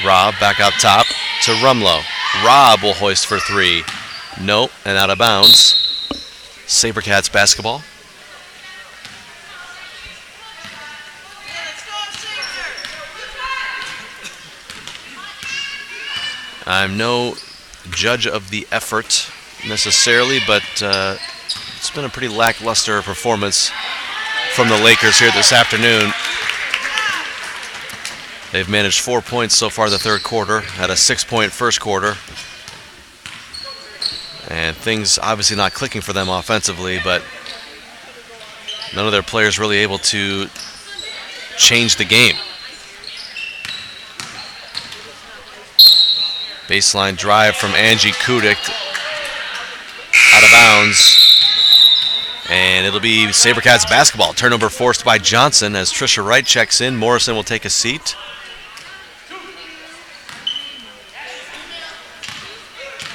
Robb back out top to Rumlow. Robb will hoist for three. Nope, and out of bounds. SaberCats basketball. I'm no judge of the effort necessarily, but it's been a pretty lackluster performance from the Lakers here this afternoon. They've managed 4 points so far the third quarter, had a 6-point first quarter. And things obviously not clicking for them offensively, but none of their players really able to change the game. Baseline drive from Angie Kudik, out of bounds. And it'll be SaberCats basketball. Turnover forced by Johnson as Trisha Wright checks in. Morrison will take a seat.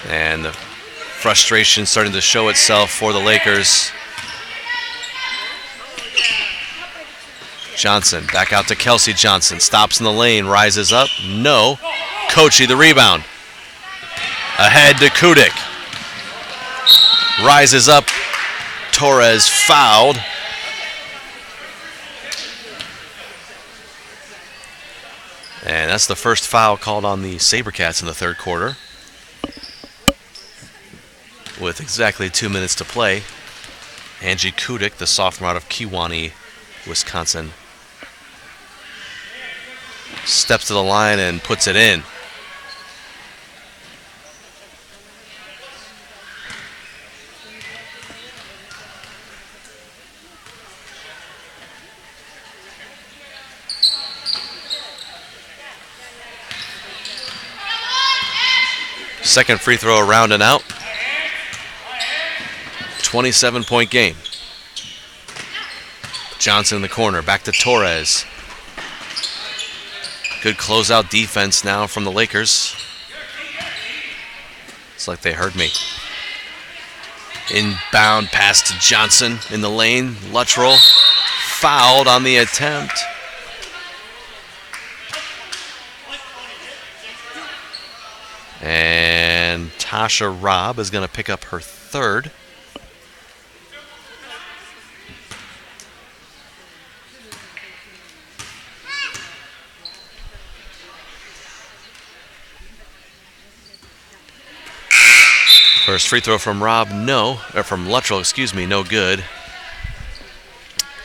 And the frustration starting to show itself for the Lakers. Johnson back out to Kelsey Johnson. Stops in the lane, rises up. No. Kochi the rebound. Ahead to Kudik. Rises up. Torres fouled. And that's the first foul called on the SaberCats in the third quarter. With exactly 2 minutes to play, Angie Kudik, the sophomore out of Kewanee, Wisconsin, steps to the line and puts it in. Second free throw around and out. 27-point game. Johnson in the corner, back to Torres. Good closeout defense now from the Lakers. It's like they heard me. Inbound pass to Johnson in the lane. Luttrell fouled on the attempt. And Tasha Robb is going to pick up her third. First free throw from from Luttrell, excuse me, no good.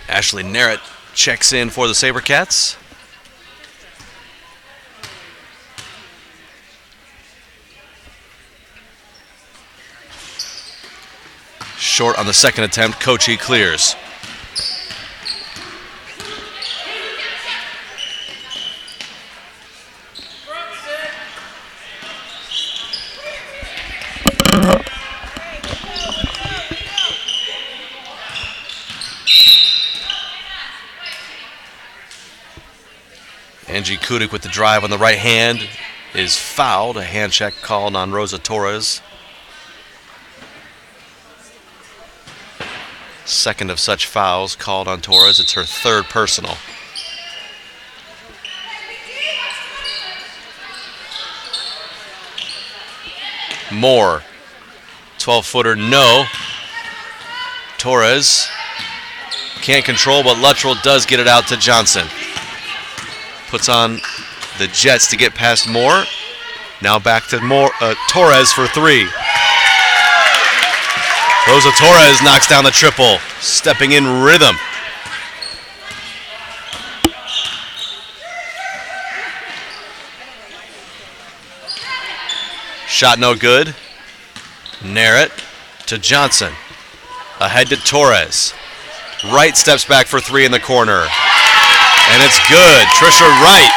Ashley Narrett checks in for the SaberCats. Short on the second attempt, Kochi clears. Angie Kudik with the drive on the right hand is fouled. A hand check called on Rosa Torres. Second of such fouls called on Torres. It's her third personal. Moore. 12-footer, no. Torres can't control, but Luttrell does get it out to Johnson. Puts on the Jets to get past Moore. Now back to Torres for three. Rosa Torres knocks down the triple, stepping in rhythm. Shot no good. Narrett to Johnson. Ahead to Torres. Wright steps back for three in the corner. And it's good. Trisha Wright.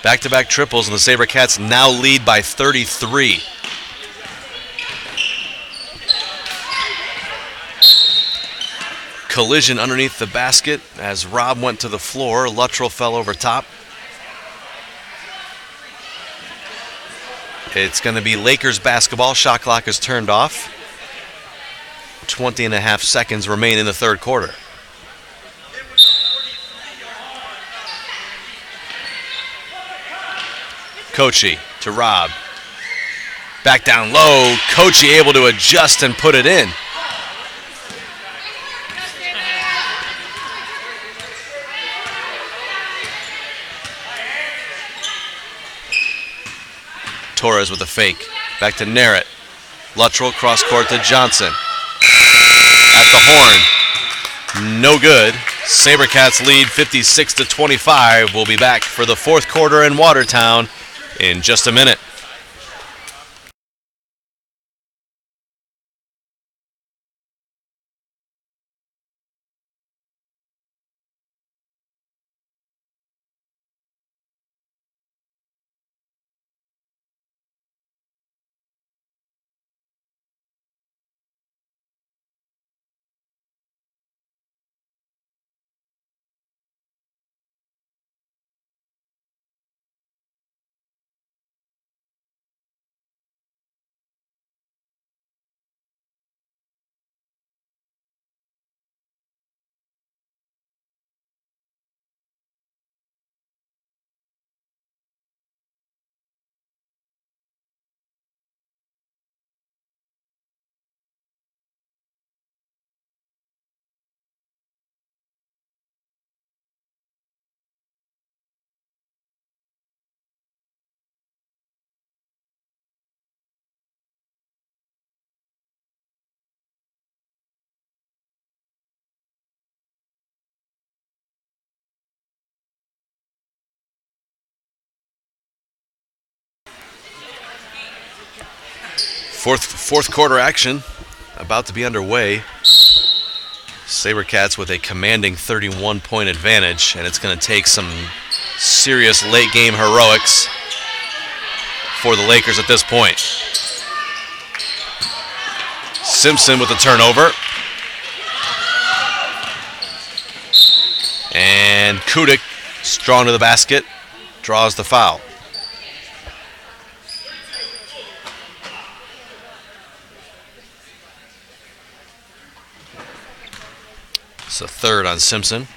Back-to-back triples, and the SaberCats now lead by 33. Collision underneath the basket as Rob went to the floor. Luttrell fell over top. It's going to be Lakers basketball. Shot clock is turned off. 20 and a half seconds remain in the third quarter. Kochi to Rob. Back down low. Kochi able to adjust and put it in. Torres with a fake. Back to Narrett. Luttrell cross court to Johnson. At the horn. No good. SaberCats lead 56-25. We'll be back for the fourth quarter in Watertown in just a minute. Fourth quarter action about to be underway. SaberCats with a commanding 31-point advantage, and it's going to take some serious late game heroics for the Lakers at this point. Simpson with the turnover. And Kudik, strong to the basket, draws the foul. It's a third on Simpson.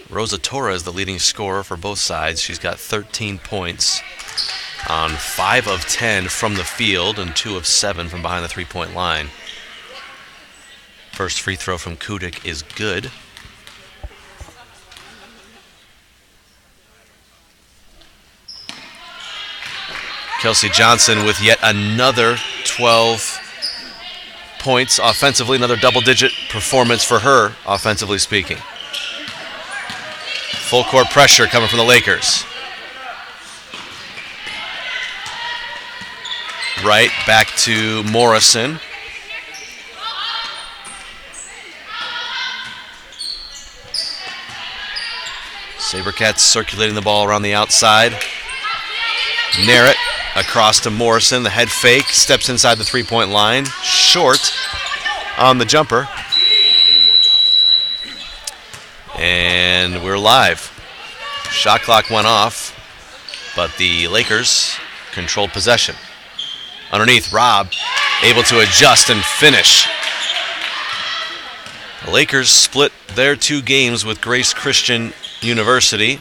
Rosa Torres, the leading scorer for both sides. She's got 13 points on 5 of 10 from the field and 2 of 7 from behind the three-point line. First free throw from Kudik is good. Kelsey Johnson with yet another 12 points offensively, another double-digit performance for her, offensively speaking. Full court pressure coming from the Lakers. Right, back to Morrison. SaberCats circulating the ball around the outside. Narrett across to Morrison. The head fake, steps inside the three-point line. Short on the jumper. And we're live. Shot clock went off, but the Lakers controlled possession. Underneath, Robb able to adjust and finish. The Lakers split their 2 games with Grace Christian University.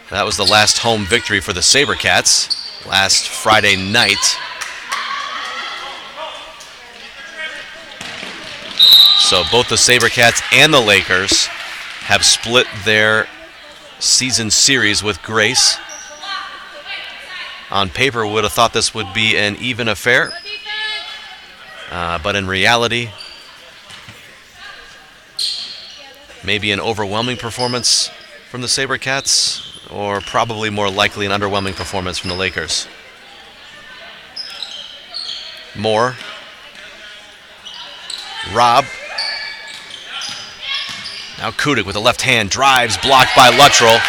That was the last home victory for the SaberCats last Friday night. So both the SaberCats and the Lakers have split their season series with Grace. On paper, we would have thought this would be an even affair. But in reality, maybe an overwhelming performance from the SaberCats, or probably more likely an underwhelming performance from the Lakers. Moore. Robb. Now Kudik with the left hand drives, blocked by Luttrell.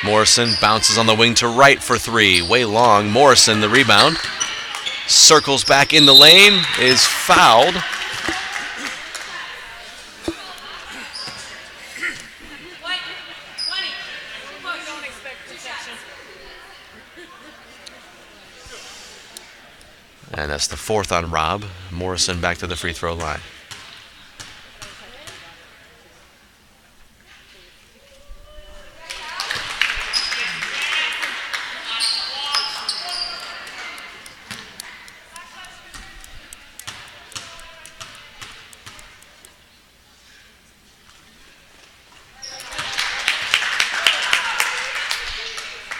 Morrison bounces on the wing to right for 3. Way long. Morrison, the rebound. Circles back in the lane, is fouled. And that's the 4th on Robb. Morrison back to the free throw line.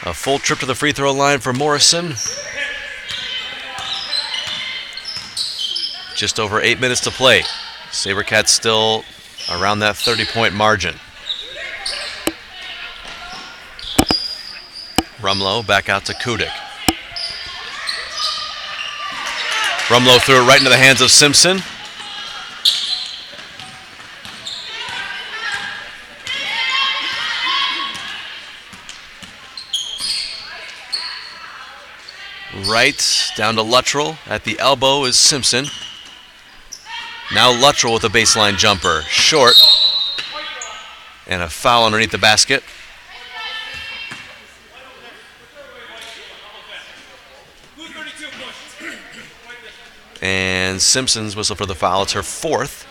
A full trip to the free throw line for Morrison. Just over 8 minutes to play. SaberCats still around that 30-point margin. Rumlow back out to Kudik. Rumlow threw it right into the hands of Simpson. Right, down to Luttrell. At the elbow is Simpson. Now Luttrell with a baseline jumper. Short. And a foul underneath the basket. And Simpson's whistle for the foul. It's her 4th.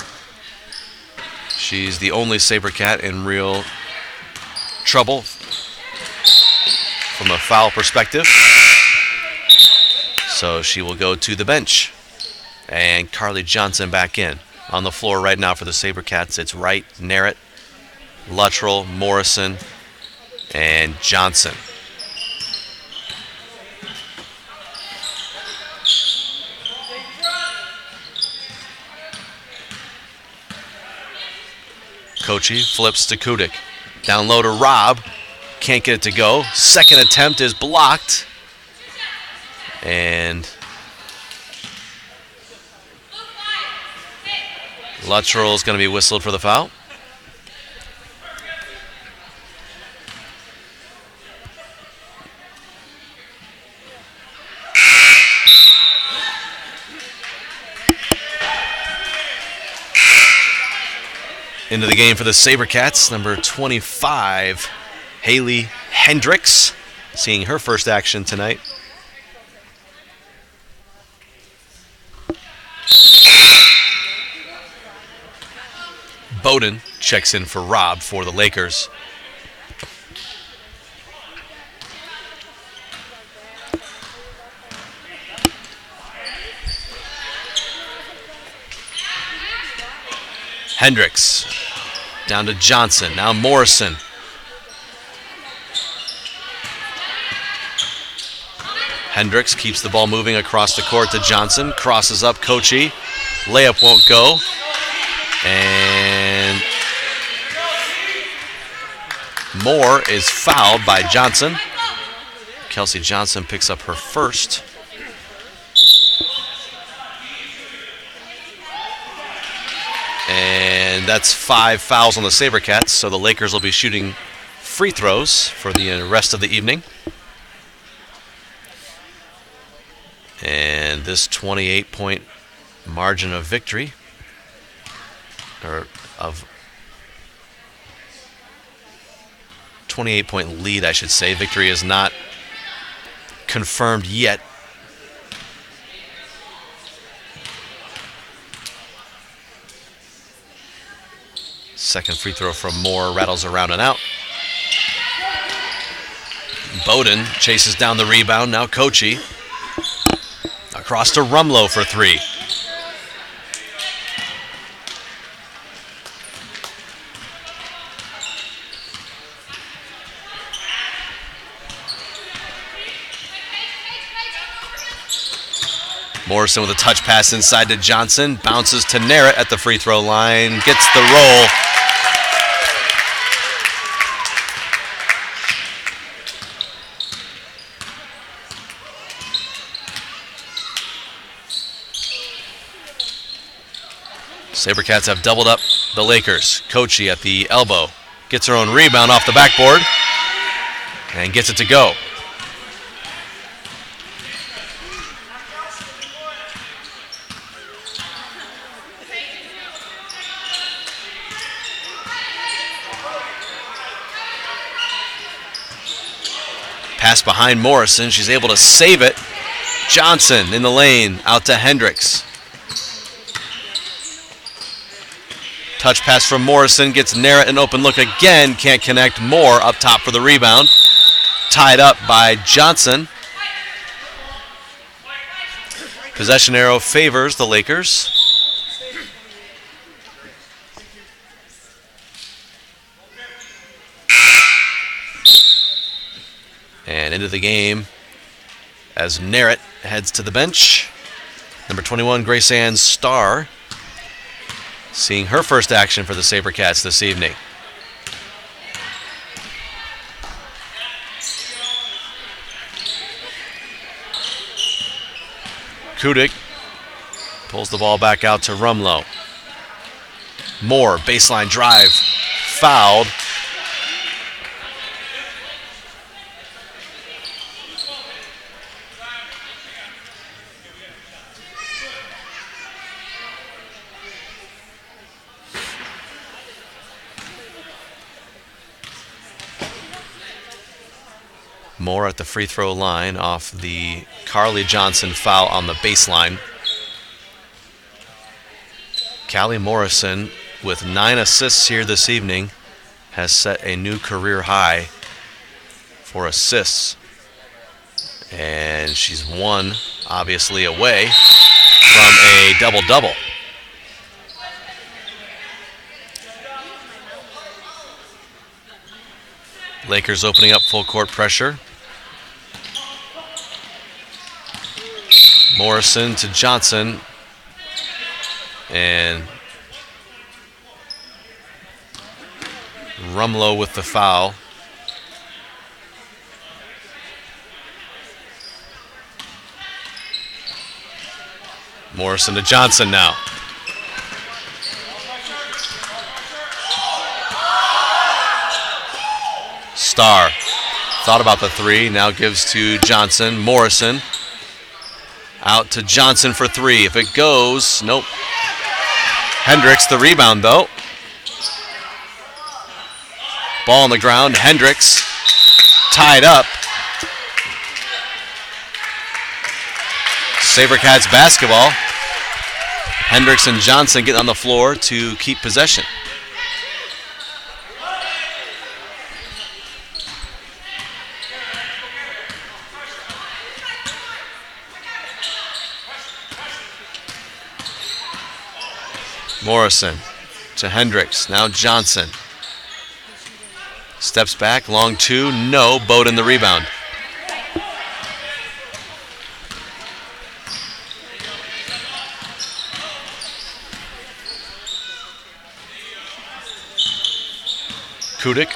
She's the only SaberCat in real trouble from a foul perspective. So she will go to the bench. And Carly Johnson back in. On the floor right now for the SaberCats, it's Wright, Narrett, Luttrell, Morrison, and Johnson. Kochi flips to Kudik. Down low to Robb. Can't get it to go. Second attempt is blocked. And Luttrell is going to be whistled for the foul. Into the game for the SaberCats, number 25, Haley Hendricks, seeing her first action tonight. Bowden checks in for Robb for the Lakers. Hendricks down to Johnson. Now Morrison. Hendricks keeps the ball moving across the court to Johnson. Crosses up Kochi. Layup won't go. And Moore is fouled by Johnson. Kelsey Johnson picks up her first. And that's 5 fouls on the SaberCats, so the Lakers will be shooting free throws for the rest of the evening. And this 28-point margin of victory, or of 28-point lead, I should say. Victory is not confirmed yet. Second free throw from Moore rattles around and out. Bowden chases down the rebound. Now Kochi. Across to Rumlow for three. Morrison with a touch pass inside to Johnson. Bounces to Narrett at the free throw line. Gets the roll. SaberCats have doubled up the Lakers. Kochi at the elbow. Gets her own rebound off the backboard. And gets it to go. Pass behind Morrison. She's able to save it. Johnson in the lane. Out to Hendricks. Touch pass from Morrison. Gets Narrett an open look again. Can't connect. Moore up top for the rebound. Tied up by Johnson. Possession arrow favors the Lakers. And into the game as Narrett heads to the bench. Number 21, Grace Ann Starr, seeing her first action for the SaberCats this evening. Kudik pulls the ball back out to Rumlow. Moore, baseline drive, fouled. Moore at the free throw line off the Carly Johnson foul on the baseline. Callie Morrison, with 9 assists here this evening, has set a new career high for assists. And she's one, obviously, away from a double-double. Lakers opening up full court pressure. Morrison to Johnson. And Rumlow with the foul. Morrison to Johnson now. Starr thought about the three, now gives to Johnson. Morrison out to Johnson for three. If it goes, nope. Hendricks the rebound though. Ball on the ground. Hendricks tied up. SaberCats basketball. Hendricks and Johnson get on the floor to keep possession. Morrison to Hendricks. Now Johnson. Steps back, long two, no. Bowden the rebound. Kudik.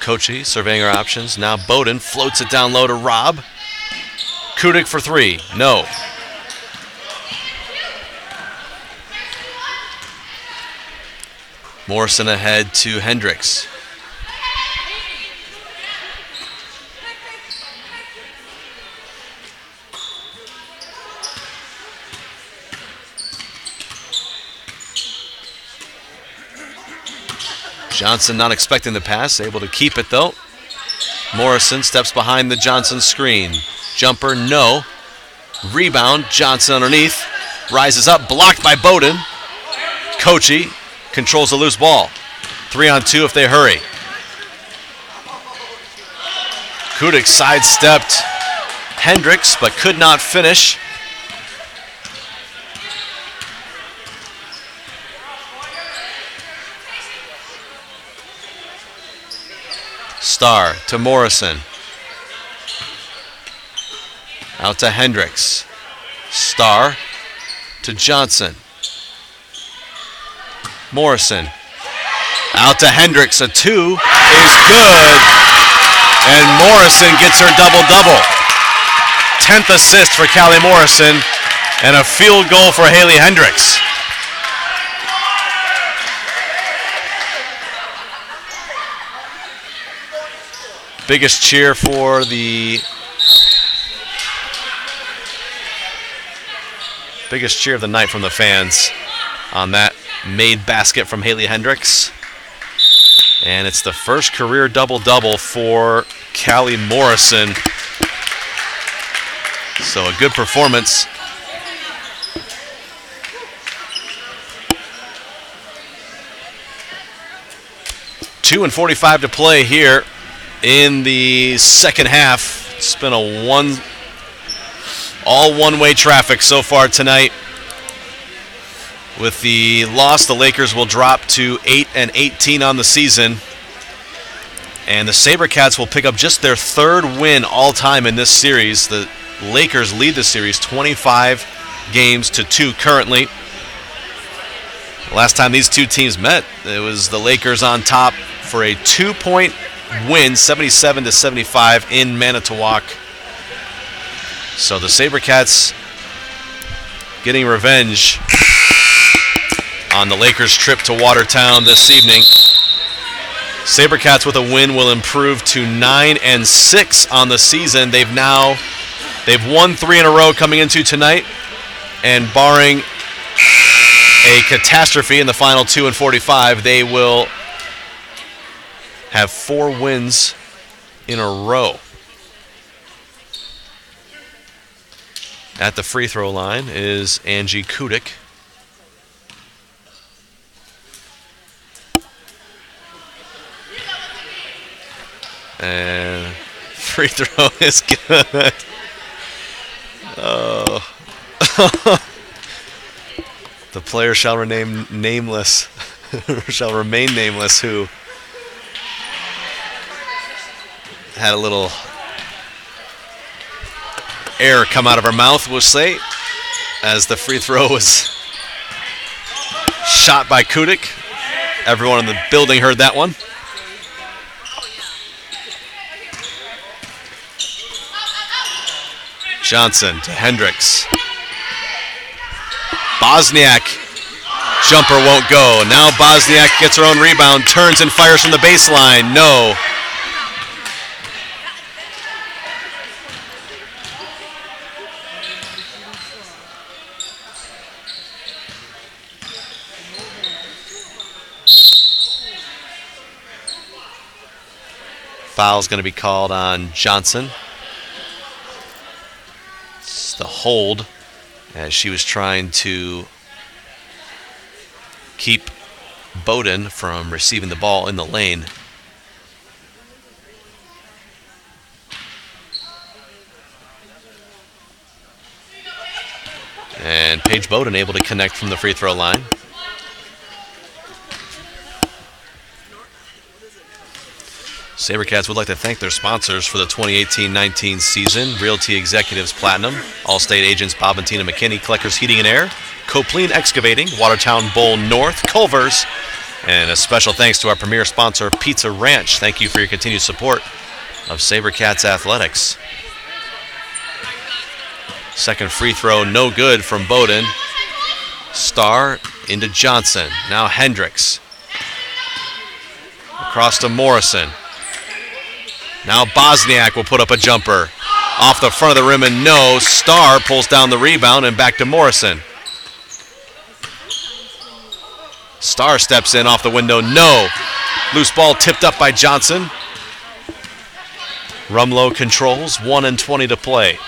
Kochi surveying her options. Now Bowden floats it down low to Robb. Kudik for three. No. Morrison ahead to Hendricks. Johnson not expecting the pass, able to keep it though. Morrison steps behind the Johnson screen. Jumper, no. Rebound, Johnson underneath. Rises up, blocked by Bowden. Kochi controls the loose ball. 3-on-2 if they hurry. Kudik sidestepped Hendricks, but could not finish. Starr to Morrison. Out to Hendricks. Starr to Johnson. Morrison. Out to Hendricks. A two is good. And Morrison gets her double-double. 10th assist for Callie Morrison. And a field goal for Haley Hendricks. Biggest cheer for the of the night from the fans on that made basket from Haley Hendricks. And it's the first career double-double for Callie Morrison. So a good performance. Two and 45 to play here in the second half. It's been all one-way traffic so far tonight. With the loss, the Lakers will drop to 8-18 on the season. And the SaberCats will pick up just their third win all time in this series. The Lakers lead the series 25 games to 2 currently. Last time these two teams met, it was the Lakers on top for a 2-point win, 77-75 in Manitowoc. So the SaberCats getting revenge on the Lakers' trip to Watertown this evening. SaberCats with a win will improve to 9-6 on the season. They've won 3 in a row coming into tonight, and barring a catastrophe in the final 2 and 45, they will have 4 wins in a row. At the free throw line is Angie Kudik. And free throw is good. Oh. The player shall remain nameless, who had a little air come out of her mouth, we'll say, as the free throw was shot by Kudik. Everyone in the building heard that one. Johnson to Hendricks. Bosniak. Jumper won't go. Now Bosniak gets her own rebound, turns and fires from the baseline. No. Foul's going to be called on Johnson. It's the hold, as she was trying to keep Bowden from receiving the ball in the lane. And Paige Bowden able to connect from the free throw line. SaberCats would like to thank their sponsors for the 2018-19 season: Realty Executives Platinum, Allstate agents Bob and Tina McKinney, Kleckers Heating and Air, Copleen Excavating, Watertown Bowl North, Culver's, and a special thanks to our premier sponsor, Pizza Ranch. Thank you for your continued support of SaberCats Athletics. Second free throw, no good from Bowden. Starr into Johnson. Now Hendricks. Across to Morrison. Now Bosniak will put up a jumper. Off the front of the rim and no. Starr pulls down the rebound and back to Morrison. Starr steps in off the window. No. Loose ball tipped up by Johnson. Rumlow controls. 1:20 to play.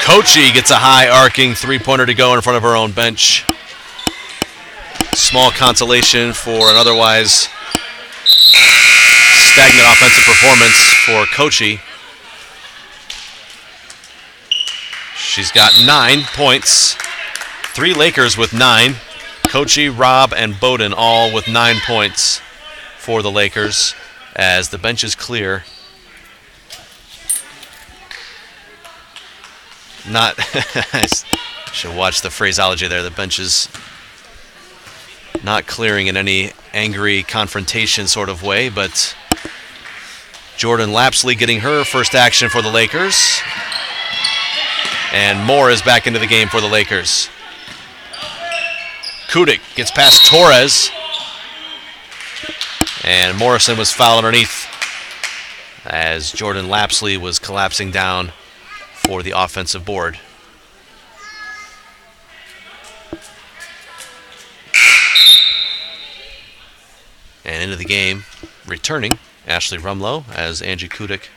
Kochi gets a high arcing three-pointer to go in front of her own bench. Small consolation for an otherwise stagnant offensive performance for Kochi. She's got 9 points. 3 Lakers with 9. Kochi, Robb, and Bowden all with 9 points for the Lakers as the bench is clear. I should watch the phraseology there. The bench is not clearing in any angry confrontation sort of way, but Jordan Lapsley getting her first action for the Lakers. And Moore is back into the game for the Lakers. Kudik gets past Torres. And Morrison was fouled underneath as Jordan Lapsley was collapsing down for the offensive board. And into the game, returning, Ashley Rumlow as Angie Kudik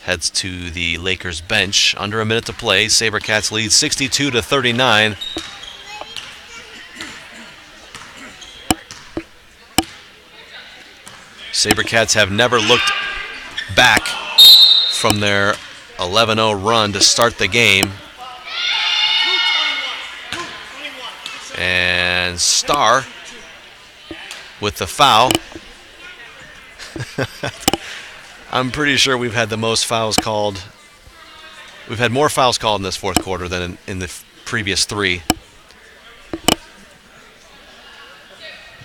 heads to the Lakers bench. Under a minute to play. SaberCats lead 62-39. SaberCats have never looked back from their 11-0 run to start the game. And Starr with the foul. I'm pretty sure we've had the most fouls called. We've had more fouls called in this fourth quarter than in the previous 3.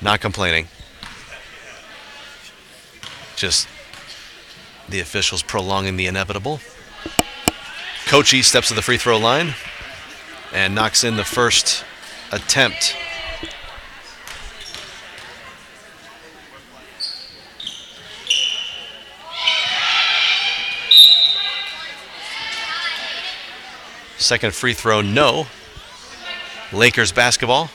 Not complaining. Just the officials prolonging the inevitable. Kochi steps to the free throw line and knocks in the first attempt. Second free throw, no. Lakers basketball.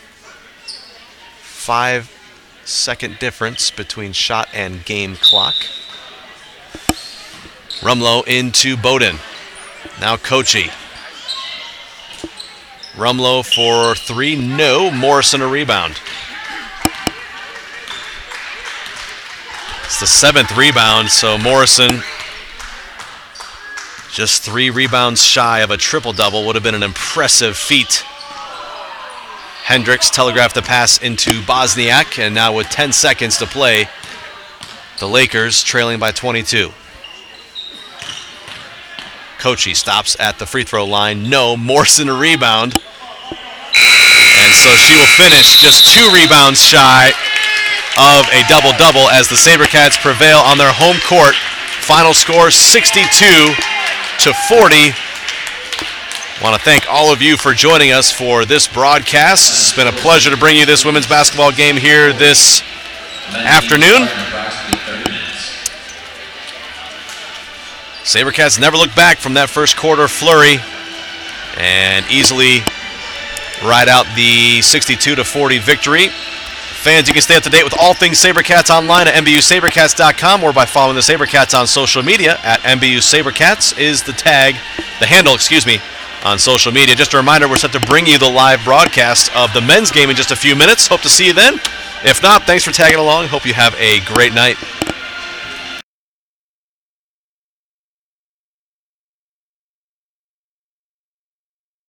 5-second difference between shot and game clock. Rumlow into Bowden. Now Kochi. Rumlow for 3, no. Morrison a rebound. It's the 7th rebound, so Morrison just 3 rebounds shy of a triple-double. Would have been an impressive feat. Hendricks telegraphed the pass into Bosniak, and now with 10 seconds to play, the Lakers trailing by 22. Kochi stops at the free throw line. No. Morrison a rebound. And so she will finish just 2 rebounds shy of a double-double as the SaberCats prevail on their home court. Final score 62-40. I want to thank all of you for joining us for this broadcast. It's been a pleasure to bring you this women's basketball game here this afternoon. SaberCats never looked back from that first quarter flurry and easily ride out the 62-40 victory. Fans, you can stay up to date with all things SaberCats online at MBUSaberCats.com or by following the SaberCats on social media at MBUSaberCats is the handle, on social media. Just a reminder, we're set to bring you the live broadcast of the men's game in just a few minutes. Hope to see you then. If not, thanks for tagging along. Hope you have a great night.